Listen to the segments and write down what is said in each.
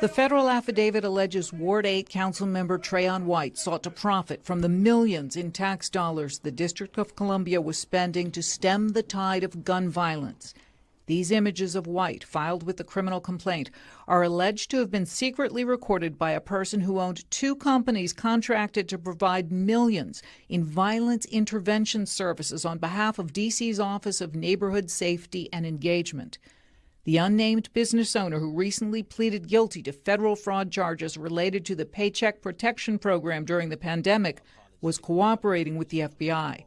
The federal affidavit alleges Ward 8 Councilmember Trayon White sought to profit from the millions in tax dollars the District of Columbia was spending to stem the tide of gun violence. These images of White, filed with the criminal complaint, are alleged to have been secretly recorded by a person who owned two companies contracted to provide millions in violence intervention services on behalf of D.C.'s Office of Neighborhood Safety and Engagement. The unnamed business owner, who recently pleaded guilty to federal fraud charges related to the Paycheck Protection Program during the pandemic, was cooperating with the FBI.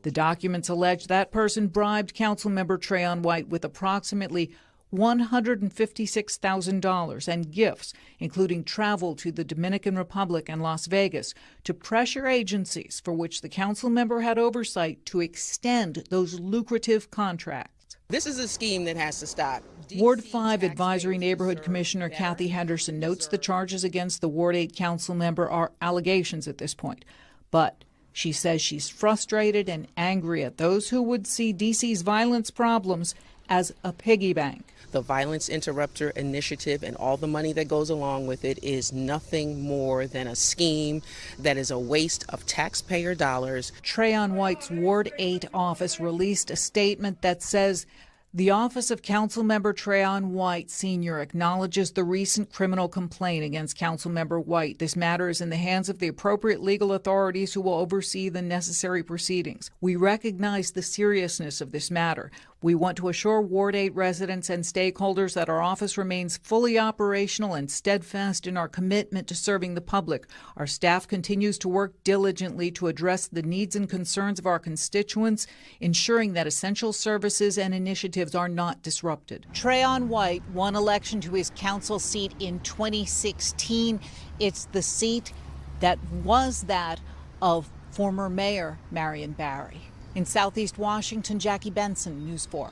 The documents allege that person bribed Councilmember Trayon White with approximately $156,000 and gifts, including travel to the Dominican Republic and Las Vegas, to pressure agencies for which the council member had oversight to extend those lucrative contracts. This is a scheme that has to stop. Ward 5 Advisory Neighborhood Commissioner Kathy Henderson notes the charges against the Ward 8 council member are allegations at this point, but she says she's frustrated and angry at those who would see D.C.'s violence problems as a piggy bank. The Violence Interrupter Initiative and all the money that goes along with it is nothing more than a scheme that is a waste of taxpayer dollars. Trayon White's Ward 8 office released a statement that says the Office of Councilmember Trayon White Sr. acknowledges the recent criminal complaint against Councilmember White. This matter is in the hands of the appropriate legal authorities who will oversee the necessary proceedings. We recognize the seriousness of this matter. We want to assure Ward 8 residents and stakeholders that our office remains fully operational and steadfast in our commitment to serving the public. Our staff continues to work diligently to address the needs and concerns of our constituents, ensuring that essential services and initiatives are not disrupted. Trayon White won election to his council seat in 2016. It's the seat that was that of former Mayor Marion Barry. In Southeast Washington, Jackie Benson, News 4.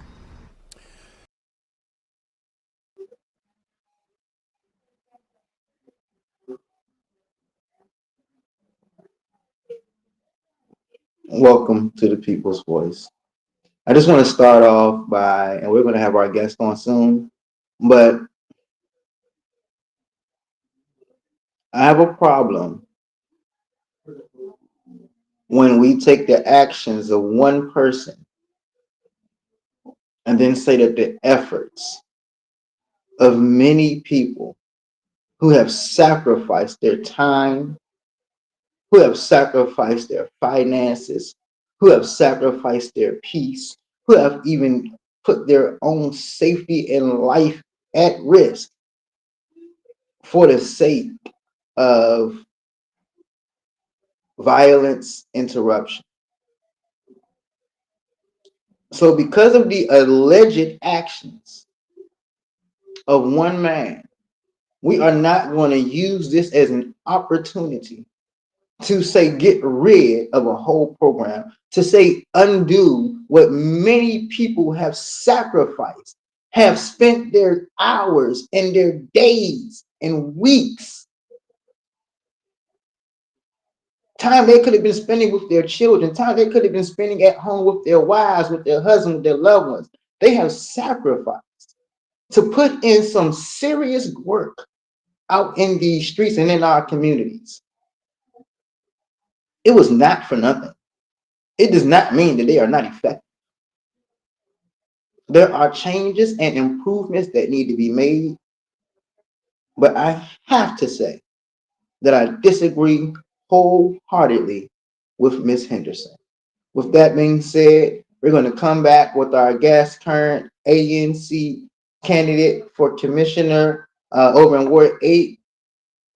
Welcome to the People's Voice. I just want to start off by, and we're going to have our guest on soon, but I have a problem when we take the actions of one person and then say that the efforts of many people who have sacrificed their time, who have sacrificed their finances, who have sacrificed their peace, who have even put their own safety and life at risk for the sake of violence interruption. So because of the alleged actions of one man, we are not going to use this as an opportunity to say get rid of a whole program, to say undo what many people have sacrificed, have spent their hours and their days and weeks, time they could have been spending with their children, time they could have been spending at home with their wives, with their husbands, with their loved ones. They have sacrificed to put in some serious work out in the streets and in our communities. It was not for nothing. It does not mean that they are not effective. There are changes and improvements that need to be made, but I have to say that I disagree wholeheartedly with Ms. Henderson. With that being said, we're going to come back with our guest, current ANC candidate for commissioner over in Ward 8,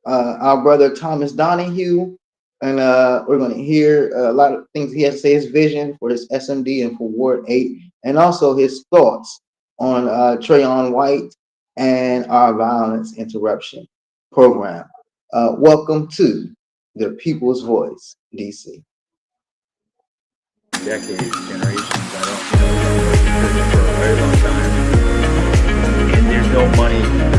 our brother Thomas Donahue. And we're going to hear a lot of things he has to say, his vision for his SMD and for Ward 8, and also his thoughts on Trayon White and our violence interruption program. Welcome to the People's Voice, DC. Decades, generations, I don't, for a very long time, and there's no money for that.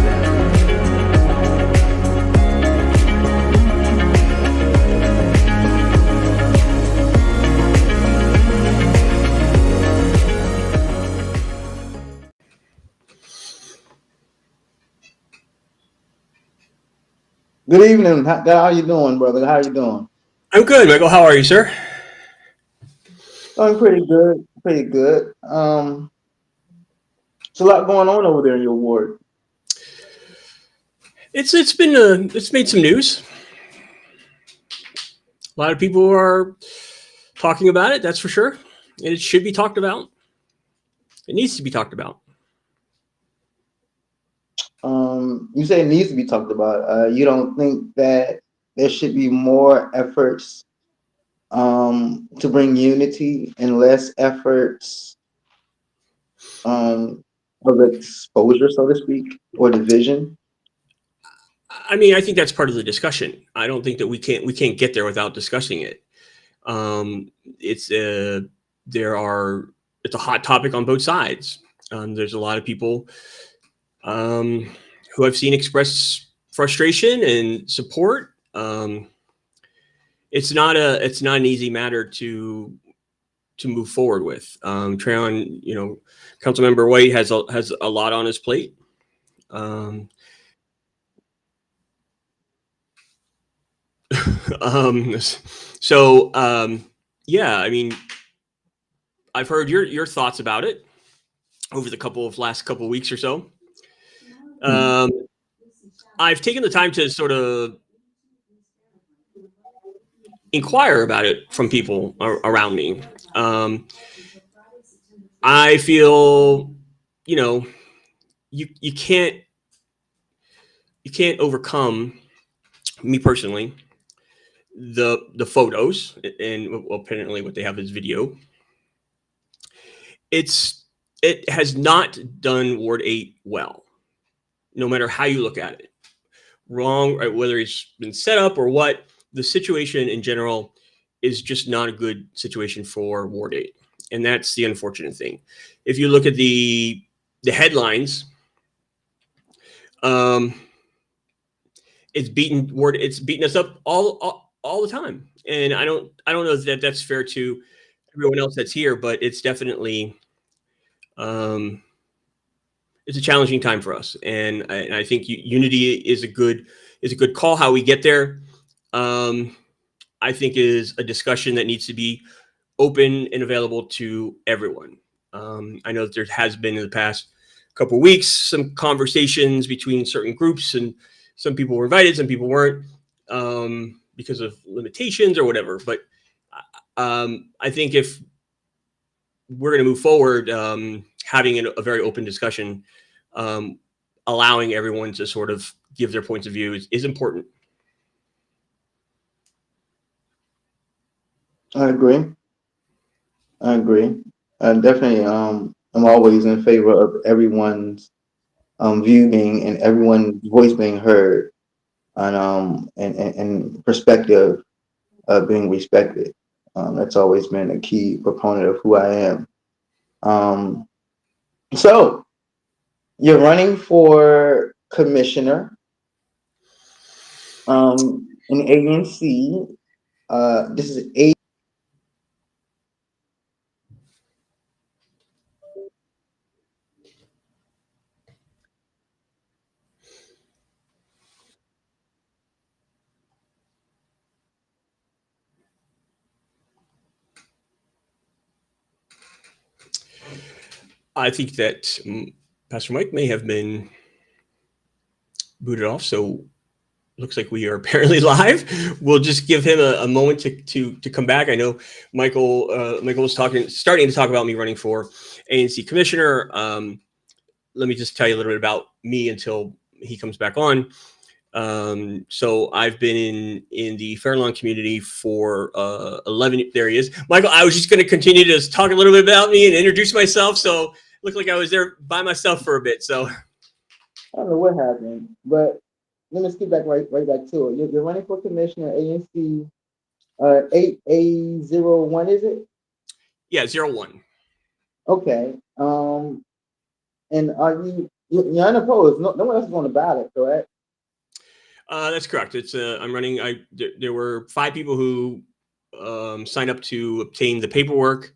Good evening. How you doing, brother? How you doing? I'm good, Michael. How are you, sir? Doing pretty good. Pretty good. There's a lot going on over there in your ward. It's made some news. A lot of people are talking about it. That's for sure, and it should be talked about. It needs to be talked about. You say it needs to be talked about. You don't think that there should be more efforts to bring unity and less efforts of exposure, so to speak, or division? I mean, I think that's part of the discussion. I don't think that we can't get there without discussing it. It's a hot topic on both sides. There's a lot of people who I've seen express frustration and support. It's not an easy matter to move forward with. Trayon, Councilmember White has a lot on his plate. Yeah, I mean, I've heard your thoughts about it over the last couple of weeks or so. I've taken the time to sort of inquire about it from people around me. I feel, you can't overcome, me personally, the photos, and apparently what they have is video. It has not done Ward 8 well, no matter how you look at it. Wrong, right, whether it's been set up or what, the situation in general is just not a good situation for Ward 8. And that's the unfortunate thing. If you look at the headlines, it's beaten us up all the time. And I don't know that that's fair to everyone else that's here, but it's definitely it's a challenging time for us. And I think unity is a good call. How we get there, I think, is a discussion that needs to be open and available to everyone. I know that there has been in the past couple of weeks some conversations between certain groups, and some people were invited, some people weren't, because of limitations or whatever. But I think if we're going to move forward, having a very open discussion, allowing everyone to sort of give their points of view is important. I agree. Definitely, I'm always in favor of everyone's view being and everyone's voice being heard, and perspective being respected. That's always been a key proponent of who I am. So you're running for commissioner in ANC. This is a I think that Pastor Mike may have been booted off, so looks like we are apparently live. We'll just give him a moment to come back. I know Michael was starting to talk about me running for ANC commissioner. Let me just tell you a little bit about me until he comes back on. So I've been in the Fair Lawn community for 11. There he is, Michael. I was just going to continue to talk a little bit about me and introduce myself. So it looked like I was there by myself for a bit. So I don't know what happened, but let me skip back right back to it. You're running for commissioner, ANC 8A01, is it? Yeah, 01. Okay. And are you're unopposed? No one else is on the ballot, correct? That's correct. It's I'm running. There were 5 people who signed up to obtain the paperwork,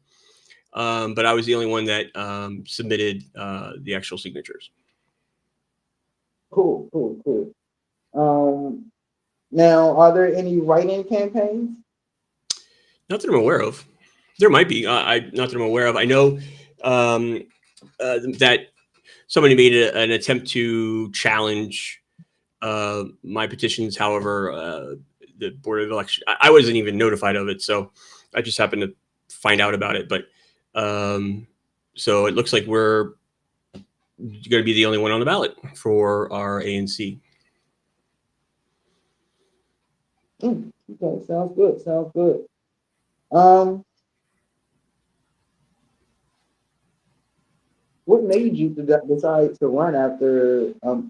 but I was the only one that submitted the actual signatures. Cool. Now, are there any write-in campaigns? Not that I'm aware of. There might be. Not that I'm aware of. I know that somebody made an attempt to challenge my petitions. However, the Board of Election, I wasn't even notified of it, so I just happened to find out about it. But so it looks like we're going to be the only one on the ballot for our ANC. Okay, sounds good. Sounds good. What made you decide to run after how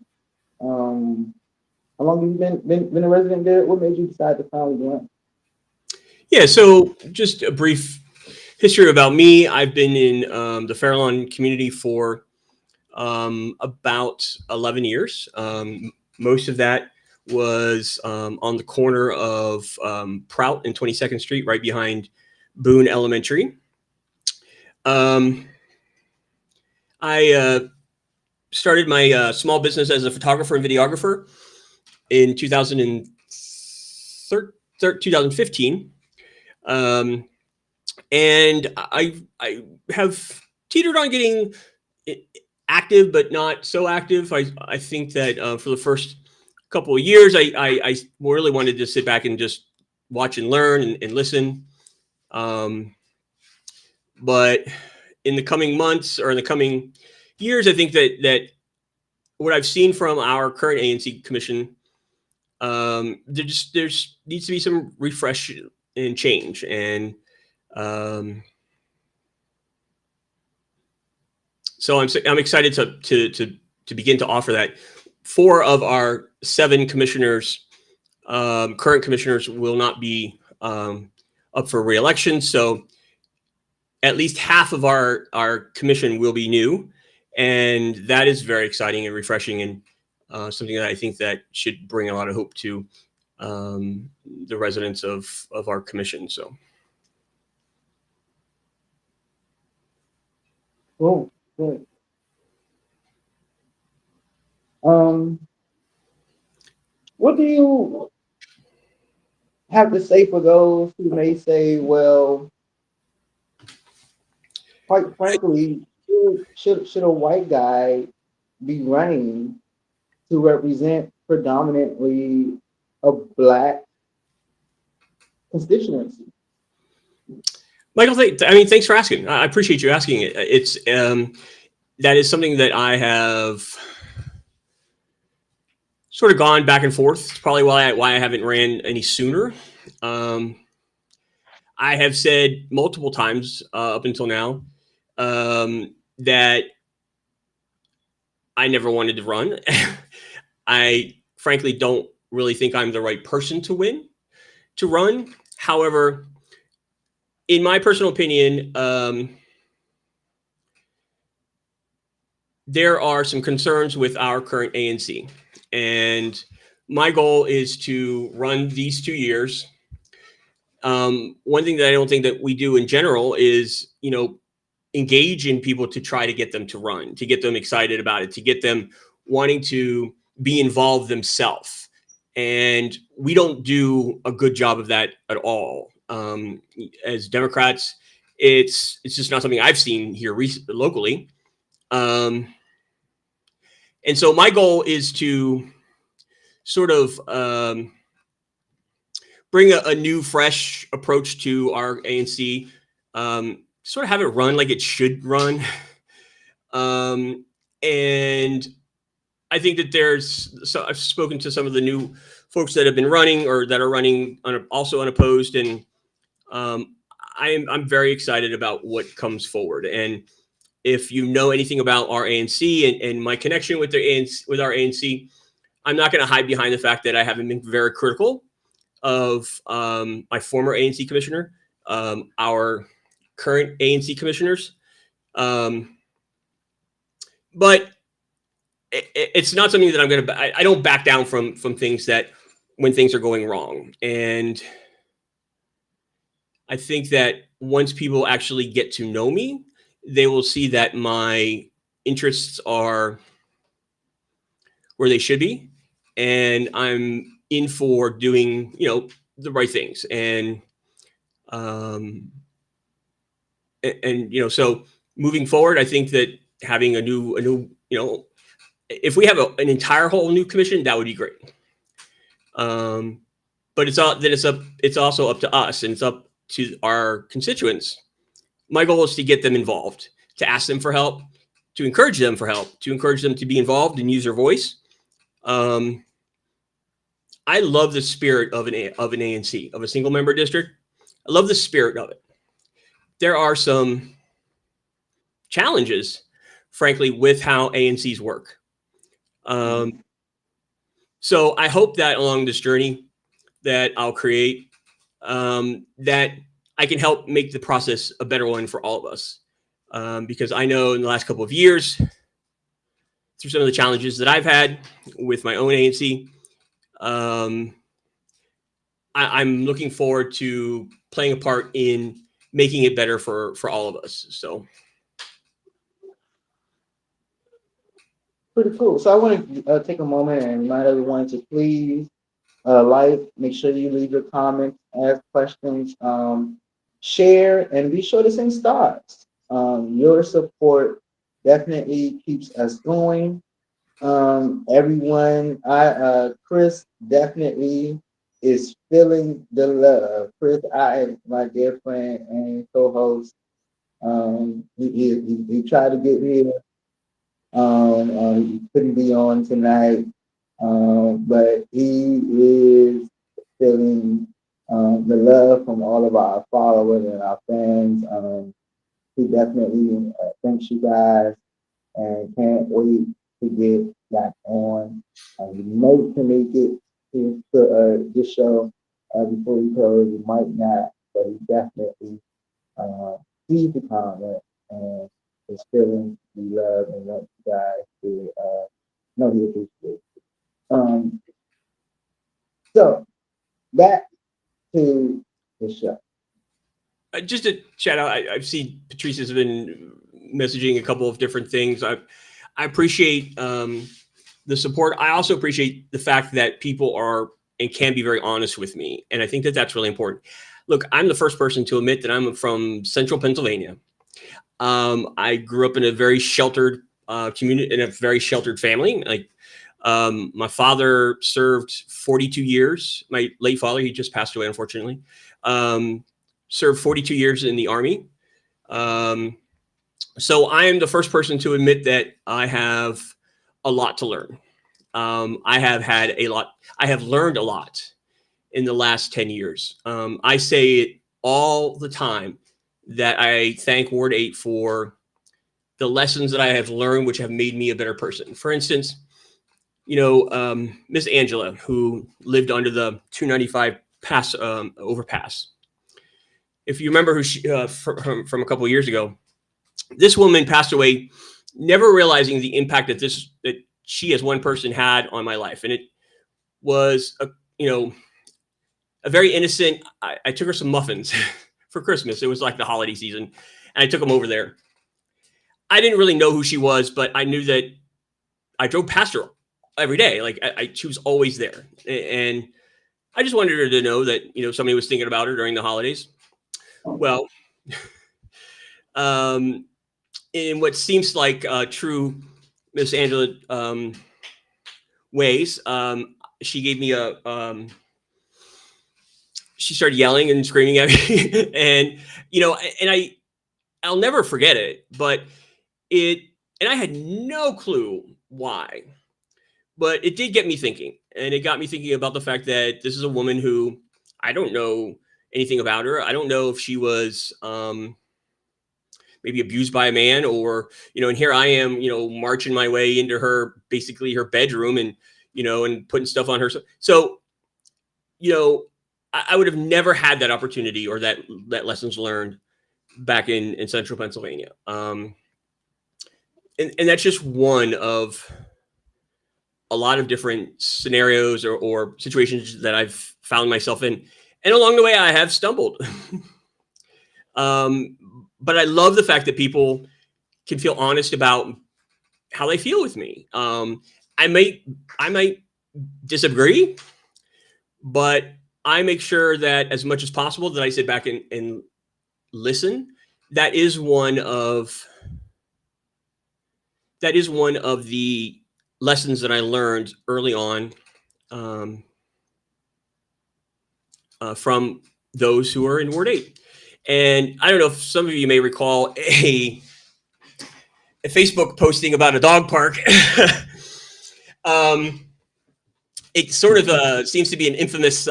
long have you been a resident there? What made you decide to finally run? Yeah, so just a brief history about me. I've been in the Fairlawn community for about 11 years. Most of that was on the corner of Prout and 22nd Street, right behind Boone Elementary. I started my small business as a photographer and videographer in 2015. And I have teetered on getting active, but not so active. I think that for the first couple of years, I really wanted to sit back and just watch and learn and listen. But in the coming months or in the coming years, I think that what I've seen from our current ANC commission, there's needs to be some refresh and change. And so I'm excited to begin to offer that. 4 of our 7 commissioners, current commissioners, will not be up for re-election. So at least half of our commission will be new, and that is very exciting and refreshing, and something that I think that should bring a lot of hope to the residents of our commission. So. Cool. Good. What do you have to say for those who may say, well, quite frankly, should a white guy be running to represent predominantly a Black constituency? Michael, thanks for asking. I appreciate you asking it. It's that is something that I have sort of gone back and forth. It's probably why I haven't ran any sooner. I have said multiple times up until now that I never wanted to run. I frankly don't really think I'm the right person to run. However, in my personal opinion, there are some concerns with our current ANC. And my goal is to run these 2 years. One thing that I don't think that we do in general is, engage in people to try to get them to run, to get them excited about it, to get them wanting to be involved themselves. And we don't do a good job of that at all. As Democrats, it's just not something I've seen here locally. And so my goal is to sort of bring a new, fresh approach to our ANC, sort of have it run like it should run. And I think that I've spoken to some of the new folks that have been running or that are running also unopposed. And I'm very excited about what comes forward. And if you know anything about our ANC and my connection with our ANC, I'm not going to hide behind the fact that I haven't been very critical of my former ANC commissioner, our current ANC commissioners. But it's not something that I'm going to, I don't back down from things when things are going wrong. And I think that once people actually get to know me, they will see that my interests are where they should be. And I'm in for doing, the right things. And so moving forward, I think that having a new, if we have an entire whole new commission, that would be great. But it's also up to us, and it's up to our constituents. My goal is to get them involved, to ask them for help, to encourage them for help, to encourage them to be involved and use their voice. I love the spirit of an ANC, of a single member district. I love the spirit of it. There are some challenges, frankly, with how ANCs work. So I hope that along this journey that I'll create, that I can help make the process a better one for all of us. Because I know in the last couple of years, through some of the challenges that I've had with my own ANC, I'm looking forward to playing a part in making it better for all of us. So. Pretty cool. So I want to take a moment and remind everyone to please make sure you leave your comments, ask questions, share, and be sure to send stars. Your support definitely keeps us going. Everyone, Chris definitely is feeling the love. Chris, my dear friend and co-host, he tried to get here. He couldn't be on tonight, but he is feeling the love from all of our followers and our fans. He definitely thanks you guys and can't wait to get back on. We might to make it to this show before we close. We might not, but he definitely sees the comment and is feeling the love and want you guys to know he appreciates it. So back to the show. Just to shout out, I've seen Patrice has been messaging a couple of different things. I appreciate the support. I also appreciate the fact that people are and can be very honest with me. And I think that that's really important. Look, I'm the first person to admit that I'm from central Pennsylvania. I grew up in a very sheltered community, in a very sheltered family. Like my father served 42 years. My late father, he just passed away, unfortunately, served 42 years in the Army. So I am the first person to admit that I have a lot to learn. I have learned a lot in the last 10 years. I say it all the time that I thank Ward 8 for the lessons that I have learned, which have made me a better person. For instance, Miss Angela, who lived under the 295 overpass. If you remember who she, from a couple of years ago, this woman passed away, never realizing the impact that she as one person had on my life. And it was a very innocent. I took her some muffins for Christmas. It was like the holiday season, and I took them over there. I didn't really know who she was, but I knew that I drove past her every day. Like she was always there, and I just wanted her to know that somebody was thinking about her during the holidays. Well, in what seems like true Miss Angela ways, she gave me she started yelling and screaming at me, and I'll never forget it. But and I had no clue why, but it did get me thinking, and it got me thinking about the fact that this is a woman who I don't know anything about her. I don't know if she was maybe abused by a man, or and here I am, marching my way into her bedroom and and putting stuff on her. So I would have never had that opportunity or that lessons learned back in central Pennsylvania. And that's just one of a lot of different scenarios or situations that I've found myself in. And along the way, I have stumbled. But I love the fact that people can feel honest about how they feel with me. I might disagree, but I make sure that as much as possible that I sit back and listen. That is one of the lessons that I learned early on from those who are in Ward 8. And I don't know if some of you may recall a Facebook posting about a dog park. It sort of seems to be an infamous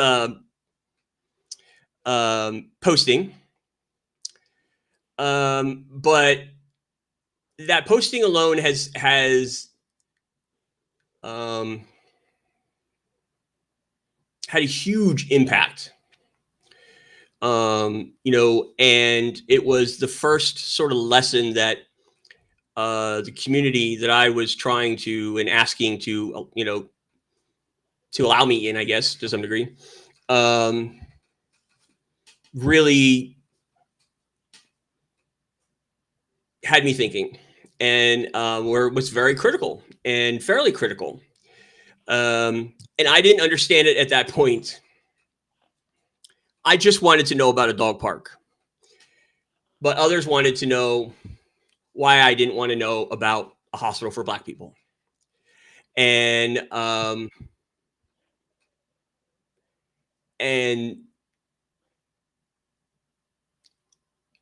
posting. But that posting alone has had a huge impact. And it was the first sort of lesson that the community that I was trying to and asking to, to allow me in, I guess, to some degree, really had me thinking, and was very critical and fairly critical. And I didn't understand it at that point. I just wanted to know about a dog park, but others wanted to know why I didn't want to know about a hospital for Black people. And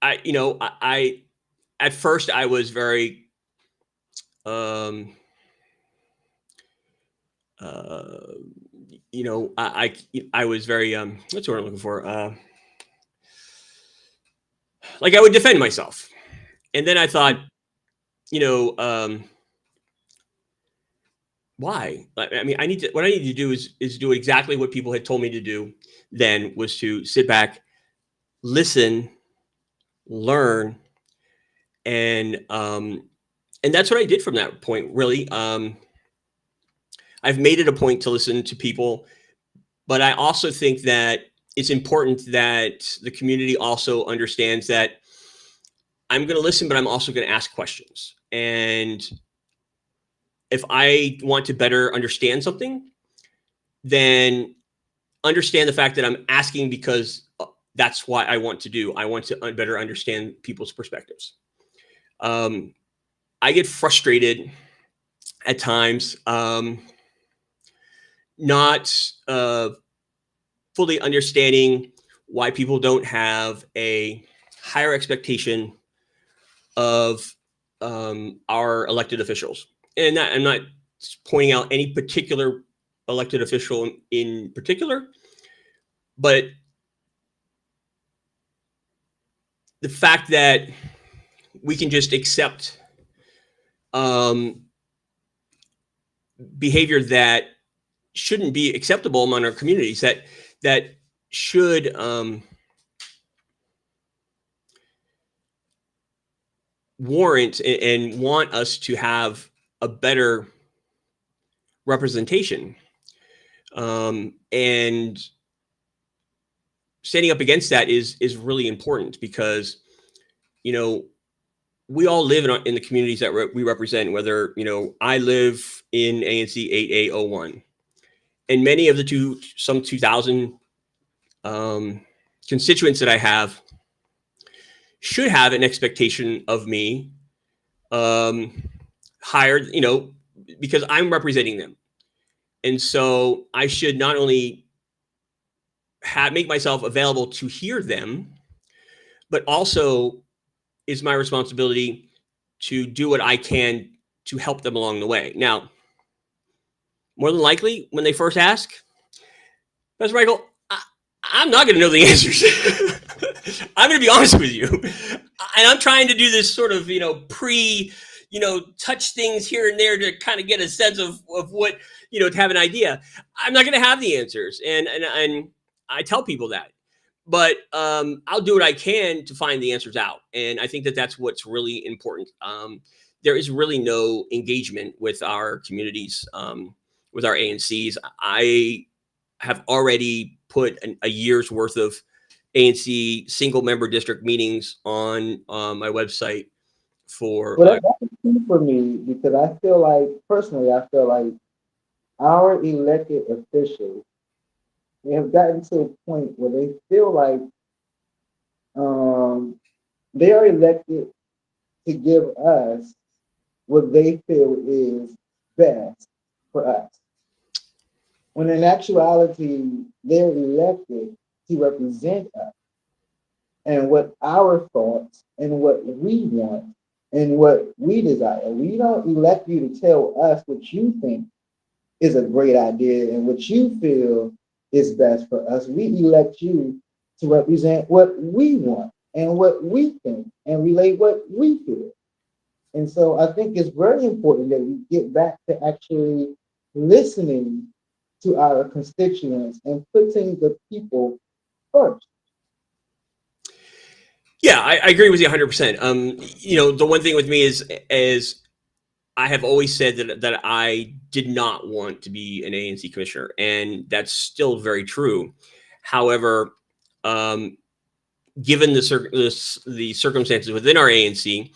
I at first I was very I was very what's the word I'm looking for? Like I would defend myself. And then I thought, why? I mean, what I need to do is do exactly what people had told me to do then, was to sit back, listen, learn, and that's what I did from that point, really. I've made it a point to listen to people, but I also think that it's important that the community also understands that I'm going to listen, but I'm also going to ask questions. And if I want to better understand something, then understand the fact that I'm asking because that's what I want to do. I want to better understand people's perspectives. I get frustrated at times, not fully understanding why people don't have a higher expectation of our elected officials. And I'm not pointing out any particular elected official in particular, but the fact that we can just accept behavior that shouldn't be acceptable among our communities, that should warrant and want us to have a better representation. And standing up against that is really important, because, we all live in the communities that we represent, whether, I live in ANC 8A01, and many of the some 2,000 constituents that I have should have an expectation of me higher, because I'm representing them. And so I should not only make myself available to hear them, but also is my responsibility to do what I can to help them along the way. Now, more than likely, when they first ask, Pastor Michael, I'm not going to know the answers. I'm going to be honest with you. And I'm trying to do this sort of, touch things here and there to kind of get a sense of what, to have an idea. I'm not going to have the answers. And I tell people that. But I'll do what I can to find the answers out. And I think that that's what's really important. There is really no engagement with our communities, with our ANCs. I have already put a year's worth of ANC single member district meetings on my website for. Well, that's key for me, because I feel like, personally, our elected officials they have gotten to a point where they feel like they are elected to give us what they feel is best for us. When in actuality, they're elected to represent us and what our thoughts and what we want and what we desire. We don't elect you to tell us what you think is a great idea and what you feel is best for us. We elect you to represent what we want and what we think and relate what we feel. And so I think it's very important that we get back to actually listening to our constituents and putting the people first. Yeah, I agree with you 100%. The one thing with me is I have always said that I did not want to be an ANC commissioner, and that's still very true. However, given the circumstances within our ANC,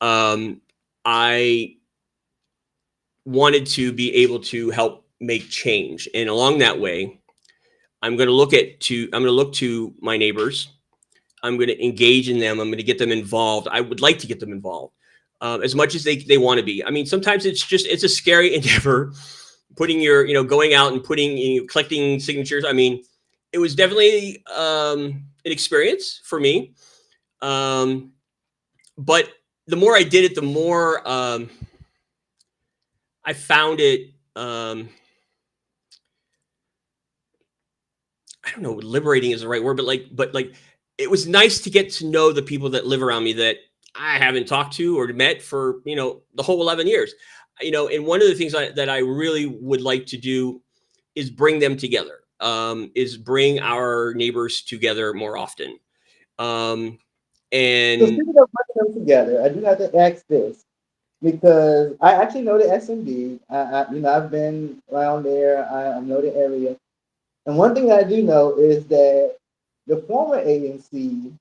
I wanted to be able to help make change, and along that way, I'm going to look to my neighbors. I'm going to engage in them. I'm going to get them involved. I would like to get them involved as much as they want to be. I mean, sometimes it's a scary endeavor, putting going out and collecting signatures. I mean, it was definitely an experience for me. But the more I did it, the more I found it. I don't know, liberating is the right word, but it was nice to get to know the people that live around me that I haven't talked to or met for, the whole 11 years. And one of the things that I really would like to do is bring them together, is bring our neighbors together more often. So speaking of bringing them together, I do have to ask this because I actually know the SMD. I've been around there. I know the area. And one thing I do know is that the former ANC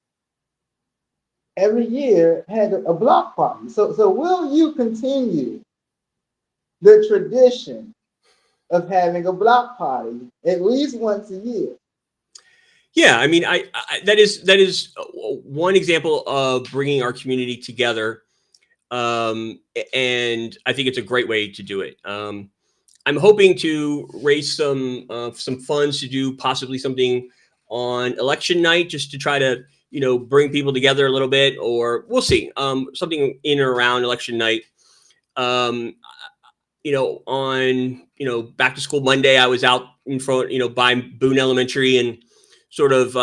every year had a block party. So will you continue the tradition of having a block party at least once a year? Yeah, I mean, I that is one example of bringing our community together, and I think it's a great way to do it. I'm hoping to raise some funds to do possibly something on election night, just to try to bring people together a little bit, or we'll see, something in or around election night. On back to school Monday, I was out in front, by Boone Elementary, and sort of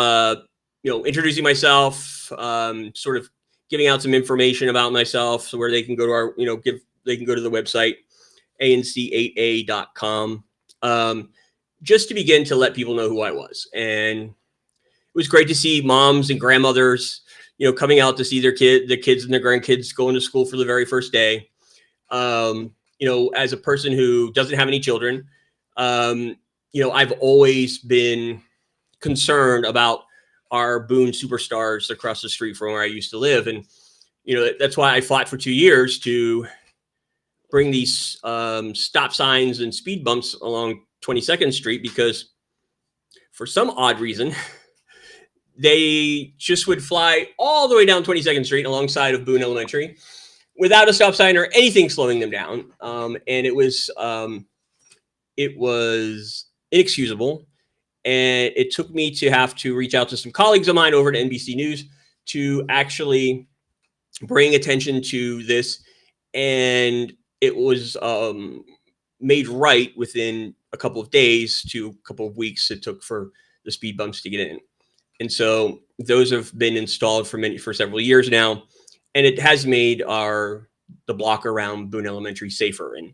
introducing myself, sort of giving out some information about myself, so where they can go to they can go to the website anc8a.com, just to begin to let people know who I was. And it was great to see moms and grandmothers, coming out to see their kids and their grandkids going to school for the very first day. As a person who doesn't have any children, I've always been concerned about our Boone superstars across the street from where I used to live. And, that's why I fought for 2 years to bring these stop signs and speed bumps along 22nd Street, because for some odd reason, they just would fly all the way down 22nd Street alongside of Boone Elementary without a stop sign or anything slowing them down. And it was inexcusable. And it took me to have to reach out to some colleagues of mine over at NBC News to actually bring attention to this. And it was made right within a couple of days to a couple of weeks it took for the speed bumps to get in. And so those have been installed for several years now. And it has made the block around Boone Elementary safer. And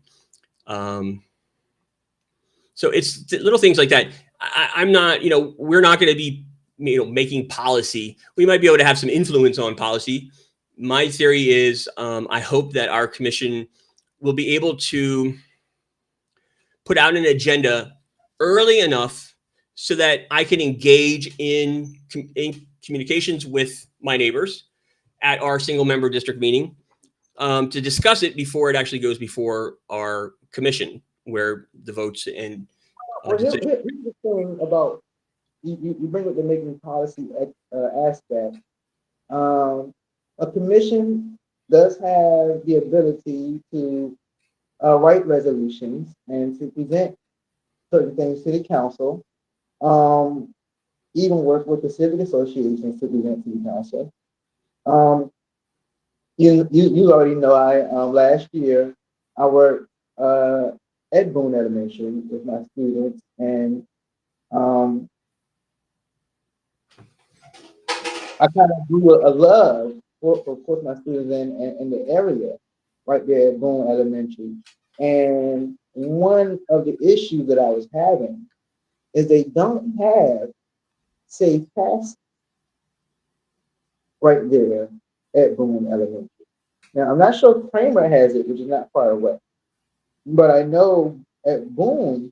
so it's little things like that. I'm not, we're not going to be, making policy. We might be able to have some influence on policy. My theory is, I hope that our commission will be able to put out an agenda early enough so that I can engage in communications with my neighbors at our single member district meeting, to discuss it before it actually goes before our commission, where the votes and Well, to say. here's the thing about you bring up the making policy aspect. Um, a commission does have the ability to write resolutions and to present certain things to the council. Um, even work with the civic associations to present to the council. Um, you already know I last year I worked at Boone Elementary with my students, and um, I kind of grew a love for of course my students in the area right there at Boone Elementary. And one of the issues that I was having is they don't have safe pass right there at Boone Elementary. Now I'm not sure Kramer has it, which is not far away, but I know at Boone,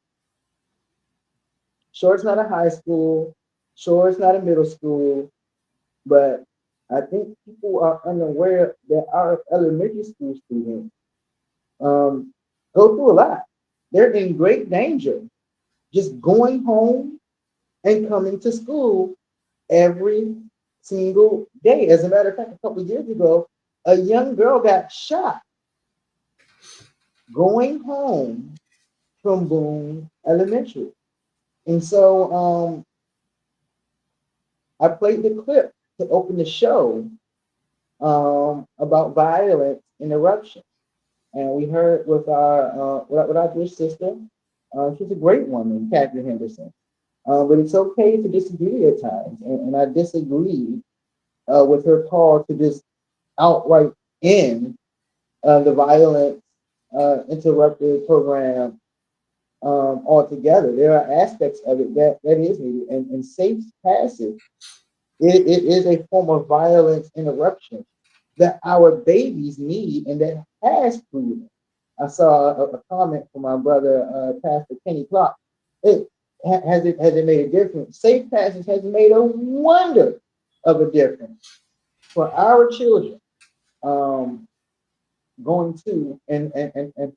sure it's not a high school, sure it's not a middle school, but I think people are unaware that our elementary school students um, go through a lot. They're in great danger just going home and coming to school every single day. As a matter of fact, a couple of years ago, a young girl got shot going home from Boone Elementary. And so I played the clip to open the show about violence interruption. And we heard with our dear sister. She's a great woman, Kathy Henderson. But it's okay to disagree at times, and I disagree with her call to just outright end the violence interrupted program altogether. There are aspects of it that is needed, and safe passage. It is a form of violence interruption that our babies need and that has proven. I saw a comment from my brother, Pastor Kenny Clark. Has it made a difference? Safe passage has made a wonder of a difference for our children going to and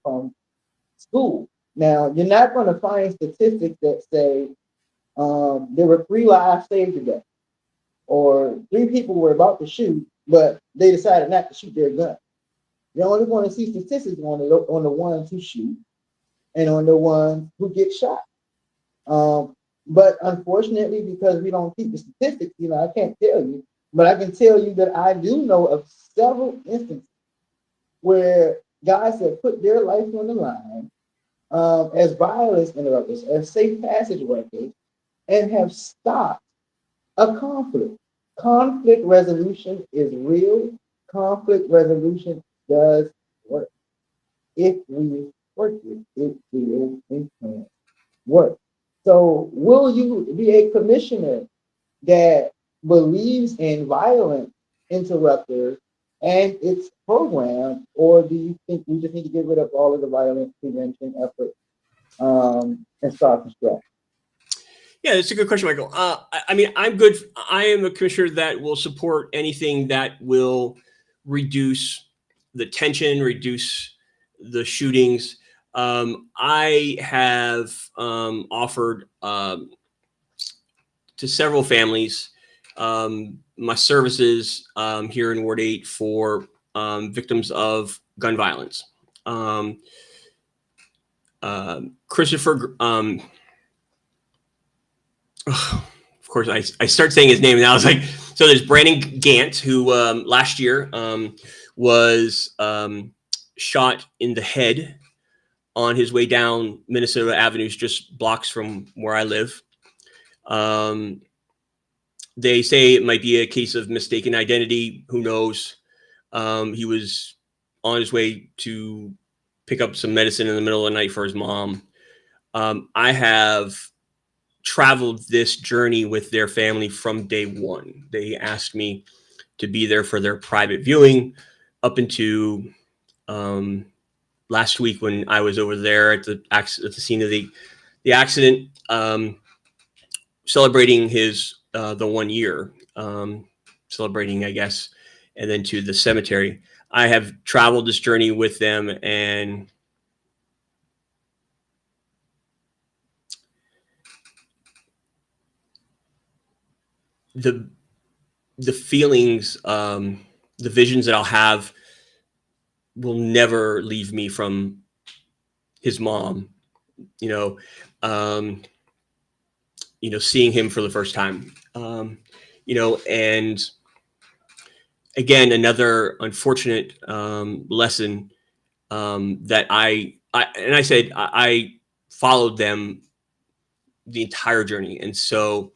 from school. Now, you're not going to find statistics that say there were 3 lives saved today, or 3 people were about to shoot, but they decided not to shoot their gun. You're only going to see statistics on the ones who shoot and on the ones who get shot. But unfortunately, because we don't keep the statistics, I can't tell you, but I can tell you that I do know of several instances where guys have put their life on the line as violence interrupters, as safe passage workers, and have stopped a conflict. Conflict resolution is real. Conflict resolution does work. If we work it will and can work. So, will you be a commissioner that believes in violent interrupters and its program, or do you think we just need to get rid of all of the violence prevention efforts and start from scratch? Yeah, that's a good question, Michael. I mean, I'm good. I am a commissioner that will support anything that will reduce the tension, reduce the shootings. I have offered to several families my services here in Ward 8 for victims of gun violence. Christopher, of course, I start saying his name and I was like, so there's Brandon Gant, who last year was shot in the head on his way down Minnesota Avenues, just blocks from where I live. They say it might be a case of mistaken identity. Who knows? He was on his way to pick up some medicine in the middle of the night for his mom. I have traveled this journey with their family from day one. They asked me to be there for their private viewing up into last week when I was over there at the scene of the accident, celebrating his the 1 year, celebrating, I guess, and then to the cemetery. I have traveled this journey with them, and the feelings, the visions that I'll have will never leave me from his mom, seeing him for the first time, and again, another unfortunate lesson that I followed them the entire journey. And so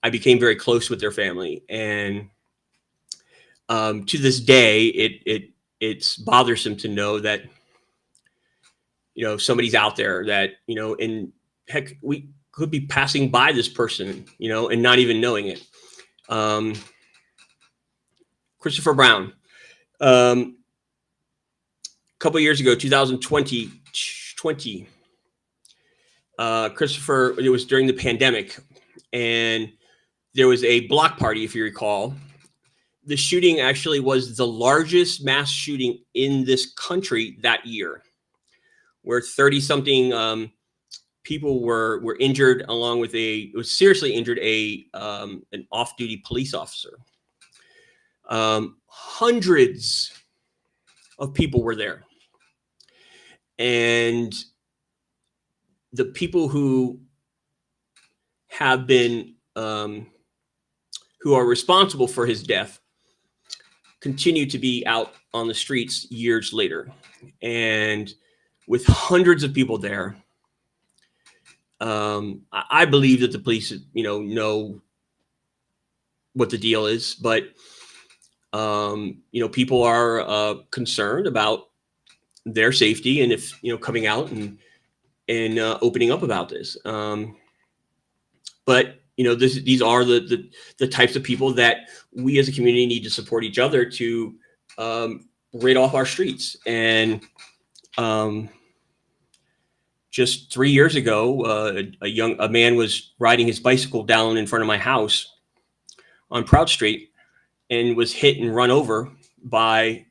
I became very close with their family. And to this day, it's bothersome to know that, somebody's out there that, and heck, we could be passing by this person, and not even knowing it. Christopher Brown, a couple years ago, 2020, Christopher, it was during the pandemic, and there was a block party, if you recall. The shooting actually was the largest mass shooting in this country that year, where 30-something people were injured, along with seriously injured an off-duty police officer. Hundreds of people were there, and the people who have been who are responsible for his death continue to be out on the streets years later. And with hundreds of people there, I believe that the police, know what the deal is, but people are concerned about their safety, and if coming out and opening up about this. But these are the types of people that we as a community need to support each other to rid off our streets. And just 3 years ago, a man was riding his bicycle down in front of my house on Proud Street and was hit and run over by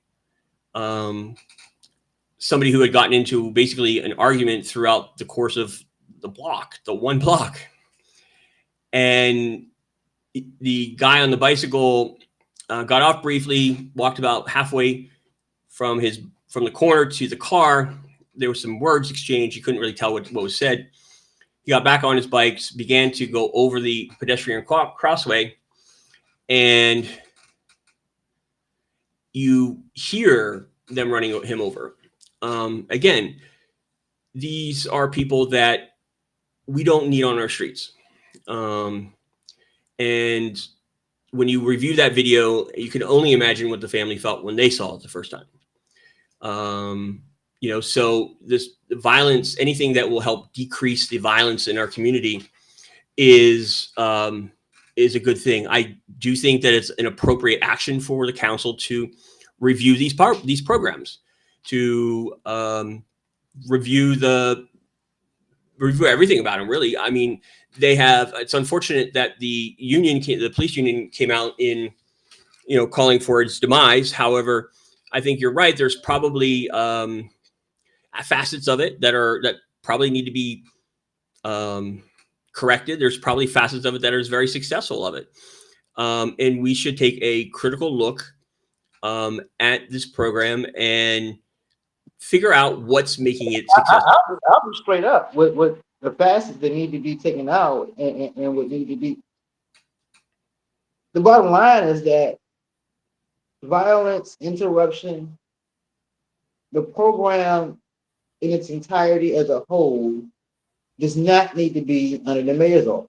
somebody who had gotten into basically an argument throughout the course of the one block. And the guy on the bicycle got off briefly, walked about halfway from the corner to the car. There were some words exchanged. You couldn't really tell what was said. He got back on his bikes, began to go over the pedestrian crossway, and you hear them running him over. Again, these are people that we don't need on our streets. And when you review that video, you can only imagine what the family felt when they saw it the first time. So this violence, anything that will help decrease the violence in our community is a good thing. I do think that it's an appropriate action for the council to review these programs, to review everything about them, really. I mean, it's unfortunate that the police union came out in, calling for its demise. However, I think you're right. There's probably facets of it that probably need to be corrected. There's probably facets of it that are very successful of it. And we should take a critical look at this program and figure out what's making it successful. I'll be straight up with the facets that need to be taken out and what need to be. The bottom line is that violence, interruption, the program in its entirety as a whole does not need to be under the mayor's office.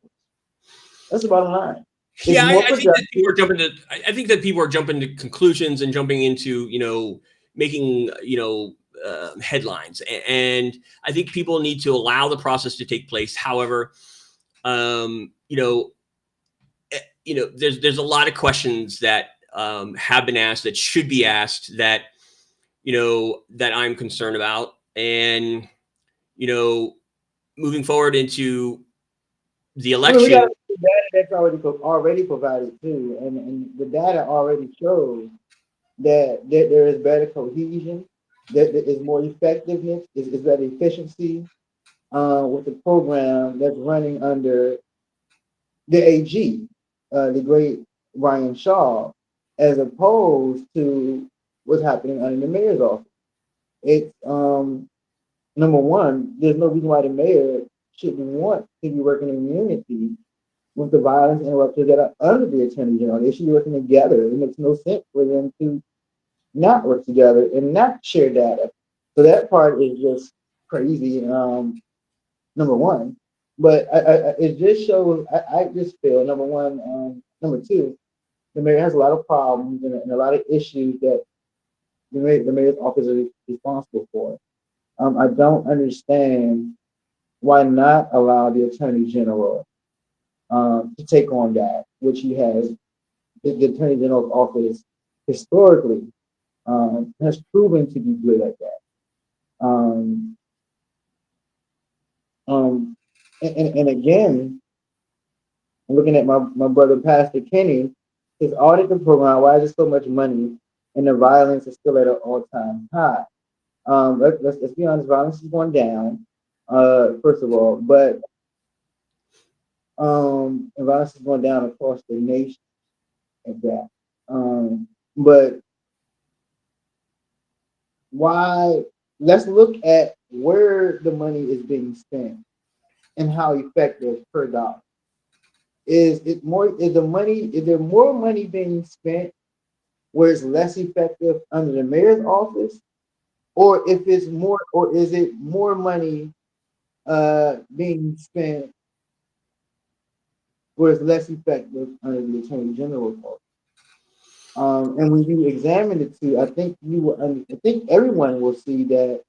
That's the bottom line. I think that people are jumping to conclusions and jumping into, making, headlines. And I think people need to allow the process to take place. However, there's a lot of questions that have been asked, that should be asked, that I'm concerned about. And, moving forward into the election. We got the data that's already provided too. And the data already shows that there is better cohesion, that there is more effectiveness, is better efficiency with the program that's running under the AG. the great Brian Shaw, as opposed to what's happening under the mayor's office. It's number one, there's no reason why the mayor shouldn't want to be working in unity with the violence interrupters that are under the attorney general. They should be working together. It makes no sense for them to not work together and not share data. So that part is just crazy. Number one, but it just shows. I just feel number one. Number two, the mayor has a lot of problems and a lot of issues that the mayor's office is responsible for. I don't understand why not allow the attorney general to take on that, which he has. The attorney general's office historically has proven to be good at that. And again, looking at my brother Pastor Kenny, his auditing program. Why is there so much money and the violence is still at an all-time high? Let's be honest, violence is going down. First of all, but and violence is going down across the nation at that. But why? Let's look at where the money is being spent and how effective per dollar. Is there more money being spent where it's less effective under the mayor's office, or if it's more, or is it more money being spent where it's less effective under the attorney general's office? And when you examine the two, I think everyone will see that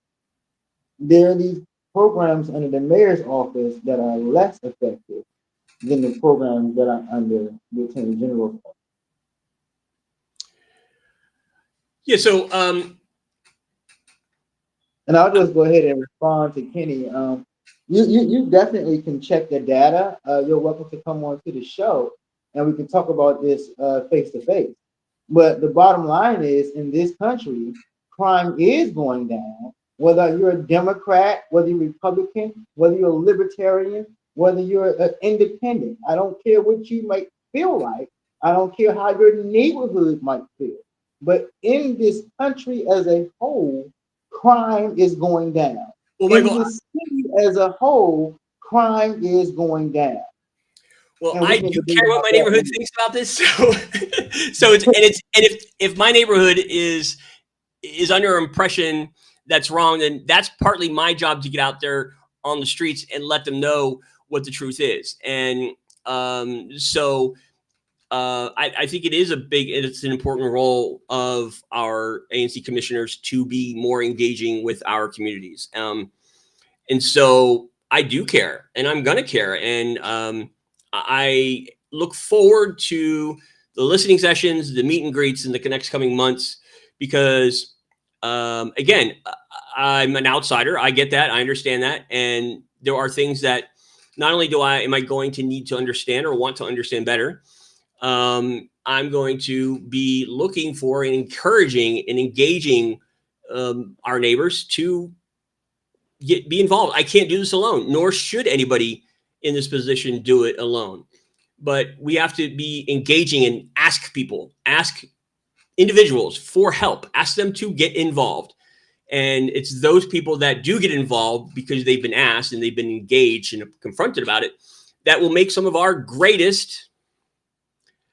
there are these programs under the mayor's office that are less effective than the programs that are under the attorney general's office. Yeah. So, and I'll just go ahead and respond to Kenny. You definitely can check the data. You're welcome to come on to the show, and we can talk about this face to face. But the bottom line is, in this country, crime is going down. Whether you're a Democrat, whether you're Republican, whether you're a Libertarian, whether you're an independent, I don't care what you might feel like. I don't care how your neighborhood might feel. But in this country as a whole, crime is going down. well, In Michael, the city as a whole, crime is going down. well, And we I can do debate care what about my that neighborhood later. thinks about this. So if my neighborhood is under impression that's wrong, then that's partly my job to get out there on the streets and let them know what the truth is. And so I think it's an important role of our ANC commissioners to be more engaging with our communities. And so I do care, and I'm going to care. And I look forward to the listening sessions, the meet and greets in the next coming months, because again, I'm an outsider. I get that. I understand that. And there are things that not only am I going to need to understand or want to understand better, I'm going to be looking for and encouraging and engaging our neighbors to be involved. I can't do this alone, nor should anybody in this position do it alone. But we have to be engaging and ask individuals for help, ask them to get involved. And it's those people that do get involved because they've been asked and they've been engaged and confronted about it that will make some of our greatest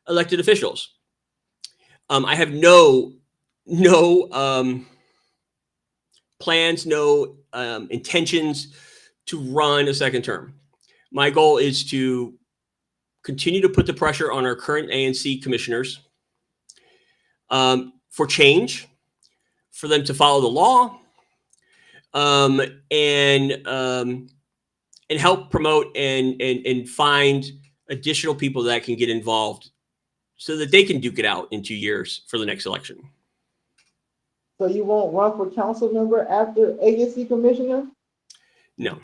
elected officials. I have no plans, no intentions to run a second term. My goal is to continue to put the pressure on our current ANC commissioners for change, for them to follow the law, and help promote and find additional people that can get involved so that they can duke it out in 2 years for the next election. So you won't run for council member after ANC commissioner? No,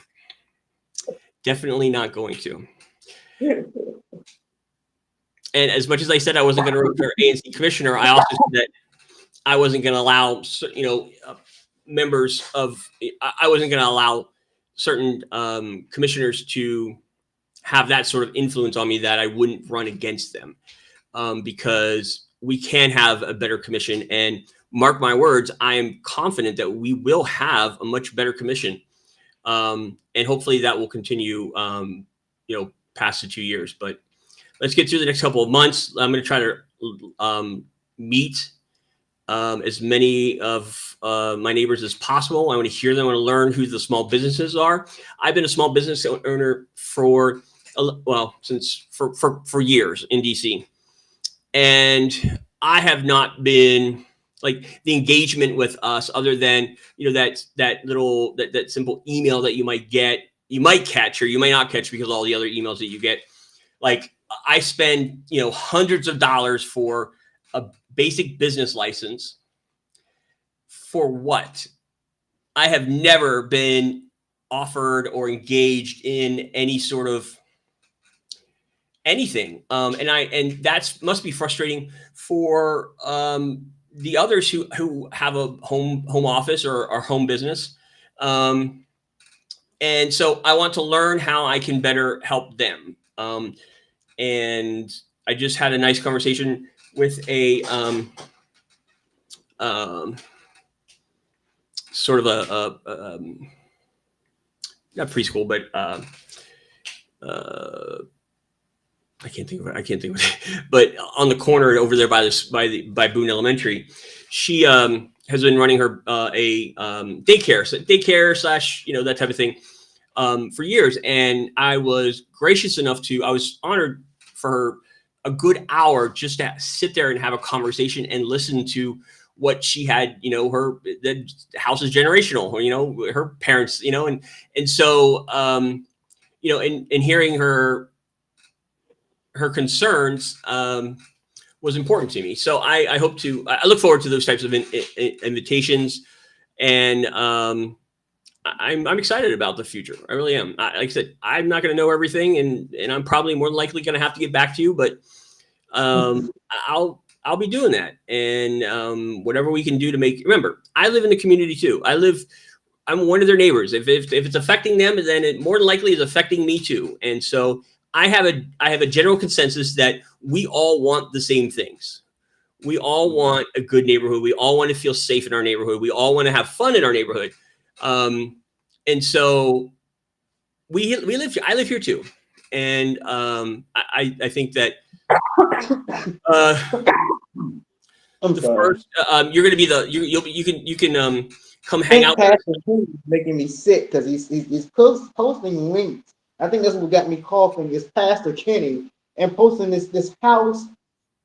definitely not going to. And as much as I said I wasn't going to run for ANC commissioner, I also said that I wasn't going to allow, I wasn't going to allow certain commissioners to have that sort of influence on me that I wouldn't run against them, because we can have a better commission. And mark my words, I am confident that we will have a much better commission. And hopefully that will continue, past the 2 years. But let's get through the next couple of months. I'm going to try to meet as many of my neighbors as possible. I want to hear them. I want to learn who the small businesses are. I've been a small business owner for years in DC, and I have not been like the engagement with us, other than that simple email that you might catch, or you might not catch because of all the other emails that you get. Like, I spend hundreds of dollars for a basic business license. For what? I have never been offered or engaged in any sort of anything. And that must be frustrating for the others who have a home office or home business. And so I want to learn how I can better help them. And I just had a nice conversation with a sort of a not preschool, but I can't think of it. But on the corner over there by Boone Elementary, she has been running her a daycare slash that type of thing for years. And I was gracious enough I was honored for her a good hour just to sit there and have a conversation and listen to what she had. The house is generational. Her parents, and so and hearing her concerns was important to me. So I look forward to those types of invitations, and I'm excited about the future. I really am. Like I said, I'm not going to know everything, and I'm probably more than likely going to have to get back to you, but I'll be doing that. And whatever we can do to remember, I live in the community too. I'm one of their neighbors. If it's affecting them, then it more than likely is affecting me too. And so I have a general consensus that we all want the same things. We all want a good neighborhood. We all want to feel safe in our neighborhood. We all want to have fun in our neighborhood. And so we live here. I live here too. And I think that first you're going to be you can come hang out. Pastor Kenny is making me sick because he's posting links. I think that's what got me coughing, is Pastor Kenny, and posting this house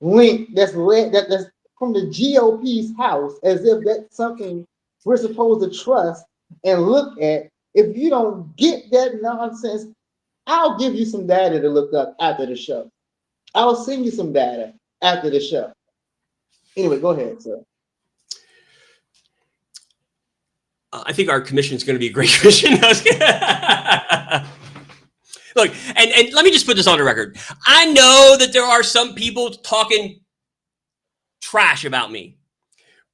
link that's from the GOP's house, as if that's something we're supposed to trust and look at. If you don't get that nonsense, I'll give you some data to look up after the show. I'll send you some data after the show. Anyway, go ahead, sir. I think our commission is going to be a great commission. Look, and let me just put this on the record. I know that there are some people talking trash about me.